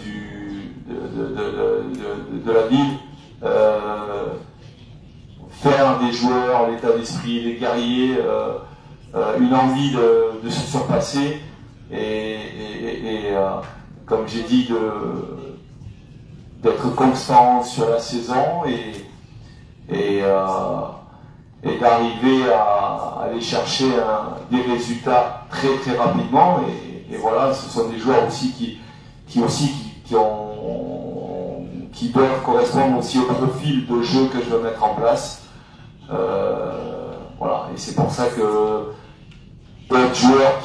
S2: de la ville, faire des joueurs, l'état d'esprit, des guerriers, une envie de se surpasser et comme j'ai dit, d'être constant sur la saison et d'arriver à aller chercher des résultats très très rapidement et voilà, ce sont des joueurs aussi qui doivent correspondre aussi au profil de jeu que je veux mettre en place. Voilà, et c'est pour ça que d'autres joueurs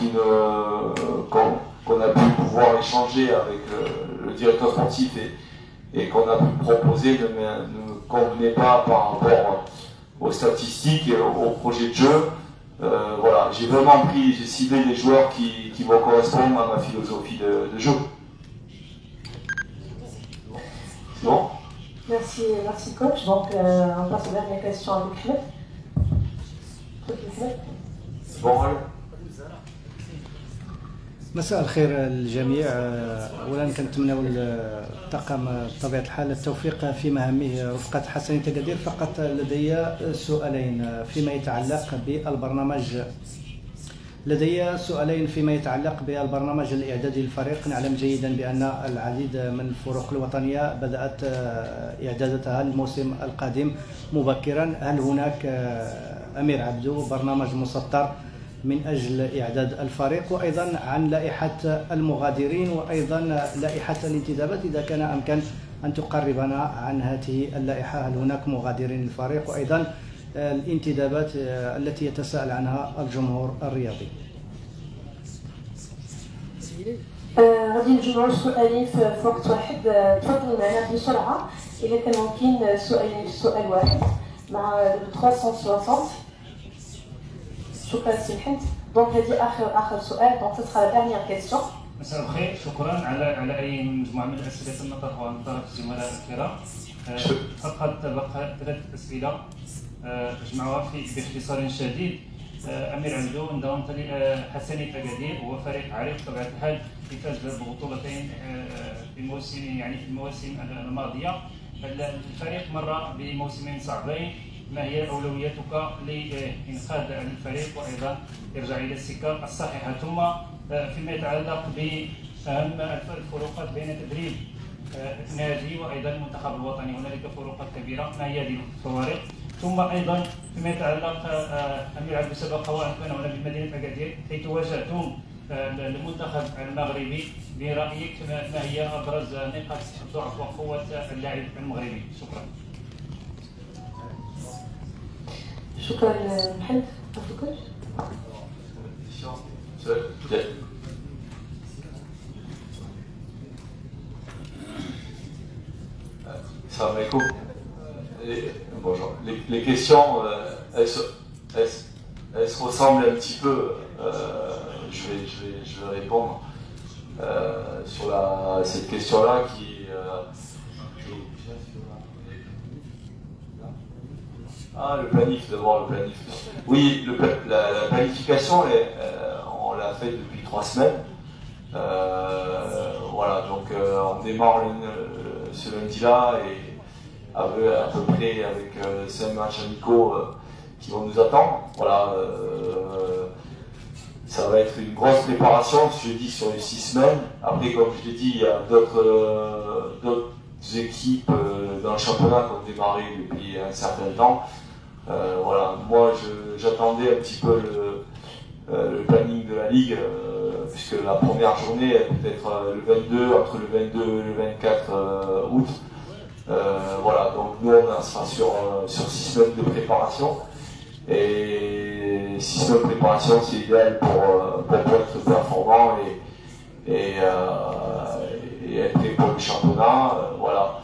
S2: qu'on a pu pouvoir échanger avec le directeur sportif et qu'on a pu proposer ne me convenait pas par rapport aux statistiques et au projet de jeu. Voilà, j'ai ciblé des joueurs qui vont correspondre à ma philosophie de jeu. Bon.
S1: Merci coach. Donc on passe aux dernières questions avec Ahmed.
S2: Bon,
S11: مساء الخير للجميع. اولا كنتمنى الطاقم بطبيعه الحال التوفيق في مهامه رفقه حسنية أكادير. فقط لدي سؤالين فيما يتعلق بالبرنامج الاعدادي للفريق. نعلم جيدا بان العديد من الفرق الوطنيه بدات اعداداتها الموسم القادم مبكرا. هل هناك امير عبدو برنامج مسطر من أجل إعداد الفريق، وأيضا عن لائحة المغادرين وأيضا لائحة الانتدابات إذا كان أمكن أن تقربنا عن هذه اللائحة؟ هل هناك مغادرين للفريق وأيضا الانتدابات التي يتساءل عنها الجمهور الرياضي؟
S1: غادي نجمعوا سؤالين في وقت واحد. تفضل معنا بسرعة إذا كان ممكن سؤالين في سؤال واحد مع 360. شكرا سي محمد. دونك هذه اخر سؤال، دونك تسخر لا ديرنيير كيسيون.
S12: مساء الخير، شكرا على اي مجموعه من الاسئله تم طرحها من طرف الزملاء الكرام. فقط تبقى 3 اسئله اجمعها باختصار شديد. امير عبدو انضم حسنية أكادير، هو فريق عريق بطبيعه الحال يفاز ببطولتين في المواسم الماضيه. الفريق مر بموسمين صعبين. ما هي أولوياتك لإنقاذ الفريق وأيضا إرجاع إلى السكة الصحيحة؟ ثم فيما يتعلق بأهم الفروقات بين تدريب النادي وأيضا المنتخب الوطني، هنالك فروقات كبيرة، ما هي هذه الفوارق؟ ثم أيضا فيما يتعلق أمير عبدو سبق وأن كان هنا بمدينة أكادير حيث واجهتم المنتخب المغربي، برأيك ما هي أبرز نقاط ضعف وقوة اللاعب المغربي؟ شكرا.
S1: شكرا محمد. تفضل.
S2: Salam alaikum. Bonjour. Les questions, elles se ressemblent un petit peu. Je vais répondre sur cette question-là qui. Le planif, d'abord le planif. Oui, la planification, on l'a fait depuis 3 semaines. Voilà, donc on démarre ce lundi-là et à peu près avec 5 matchs amicaux qui vont nous attendre. Voilà, ça va être une grosse préparation, je dis, sur les 6 semaines. Après, comme je l'ai dit, il y a d'autres équipes dans le championnat qui ont démarré depuis un certain temps. Voilà, moi j'attendais un petit peu le planning de la Ligue, puisque la première journée elle peut être le 22, entre le 22 et le 24 août. Voilà, donc nous on sera sur 6 semaines de préparation. Et 6 semaines de préparation, c'est idéal pour être performant et être prêt pour le championnat. Voilà.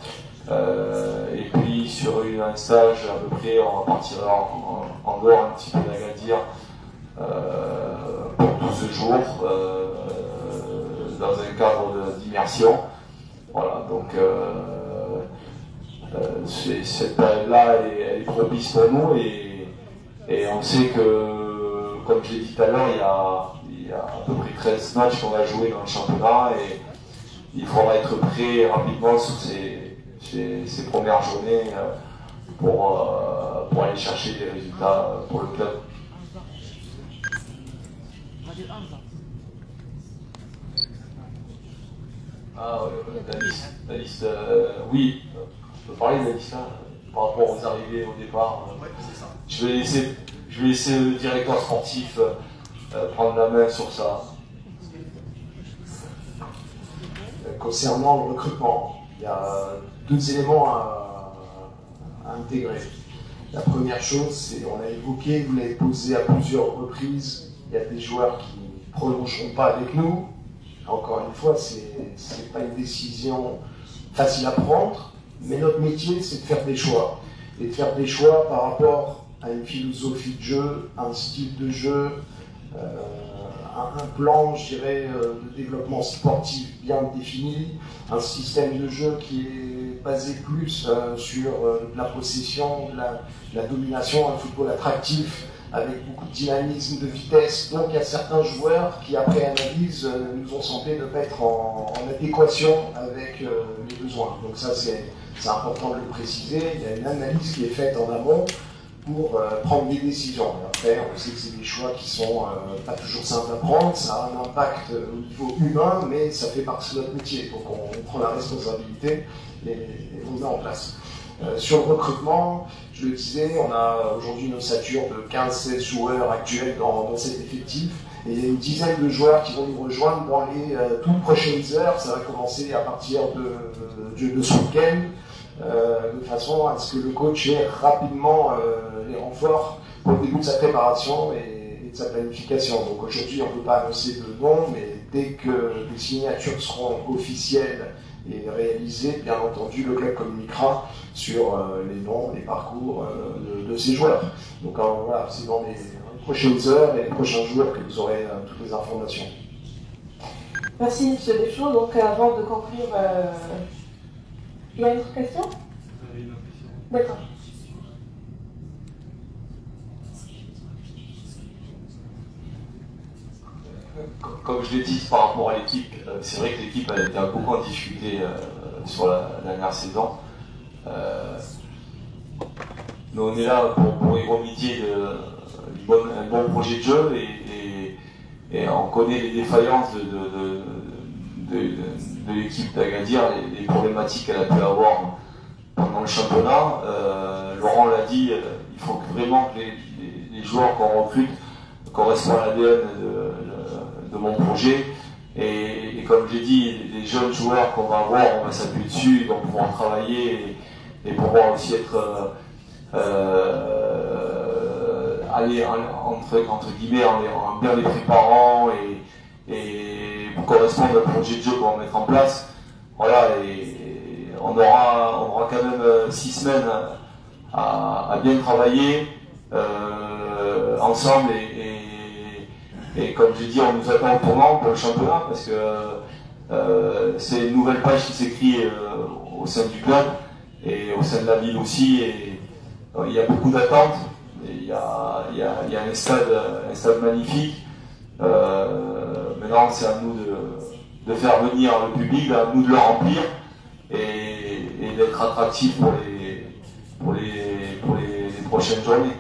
S2: Et puis sur un stage à peu près, on va partir en dehors un petit peu d'Agadir pour 12 jours dans un cadre d'immersion. Voilà, donc cette période-là elle est propice pour nous et on sait que, comme je l'ai dit tout à l'heure, il y a à peu près 13 matchs qu'on va jouer dans le championnat et il faudra être prêt rapidement sur ces premières journées pour aller chercher des résultats pour le club. Ah oui, la liste oui, je peux parler de la liste là, par rapport aux arrivées au départ. Je vais laisser le directeur sportif prendre la main sur ça.
S3: Concernant le recrutement, il y a 2 éléments à intégrer. La première chose, c'est, on l'a évoqué, vous l'avez posé à plusieurs reprises, il y a des joueurs qui ne prolongeront pas avec nous. Encore une fois, ce n'est pas une décision facile à prendre, mais notre métier, c'est de faire des choix. Et de faire des choix par rapport à une philosophie de jeu, un style de jeu, un plan, je dirais, de développement sportif bien défini, un système de jeu qui est basé plus sur la possession, la domination, un football attractif, avec beaucoup de dynamisme, de vitesse. Donc il y a certains joueurs qui, après analyse, nous ont semblé ne pas être en adéquation avec les besoins. Donc ça, c'est important de le préciser. Il y a une analyse qui est faite en amont pour prendre des décisions. Et après, on sait que c'est des choix qui sont pas toujours simples à prendre, ça a un impact au niveau humain, mais ça fait partie de notre métier. Donc on prend la responsabilité et on met en place. Sur le recrutement, je le disais, on a aujourd'hui une ossature de 15-16 joueurs actuels dans cet effectif. Et il y a une dizaine de joueurs qui vont nous rejoindre dans les toutes prochaines heures. Ça va commencer à partir de ce week-end, de façon à ce que le coach ait rapidement les renforts pour le début de sa préparation et de sa planification. Donc aujourd'hui, on ne peut pas annoncer de nom, mais dès que les signatures seront officielles et réalisées, bien entendu, le club communiquera sur les noms, les parcours de ces joueurs. Donc voilà, c'est dans les prochaines heures et les prochains jours que vous aurez toutes les informations.
S1: Merci M. Deschaux. Donc avant de conclure, il y a une autre question? D'accord.
S2: Comme je l'ai dit par rapport à l'équipe, c'est vrai que l'équipe a été beaucoup en difficulté sur la dernière saison. Nous on est là pour y remédier un bon projet de jeu et on connaît les défaillances de l'équipe d'Agadir, les problématiques qu'elle a pu avoir pendant le championnat. Laurent l'a dit, il faut vraiment que les joueurs qu'on recrute correspondent à l'ADN de mon projet. Et comme j'ai dit, les jeunes joueurs qu'on va avoir, on va s'appuyer dessus, ils vont pouvoir travailler et pouvoir aussi être aller entre guillemets en bien les préparant et pour correspondre au projet de jeu qu'on va mettre en place. Voilà, et on aura quand même 6 semaines à bien travailler ensemble et comme j'ai dit, on nous attend au tournant pour le championnat parce que c'est une nouvelle page qui s'écrit au sein du club et au sein de la ville aussi. Et il y a beaucoup d'attentes. Il y a un stade magnifique. Maintenant, c'est à nous de faire venir le public, à nous de le remplir et d'être attractif pour les prochaines journées.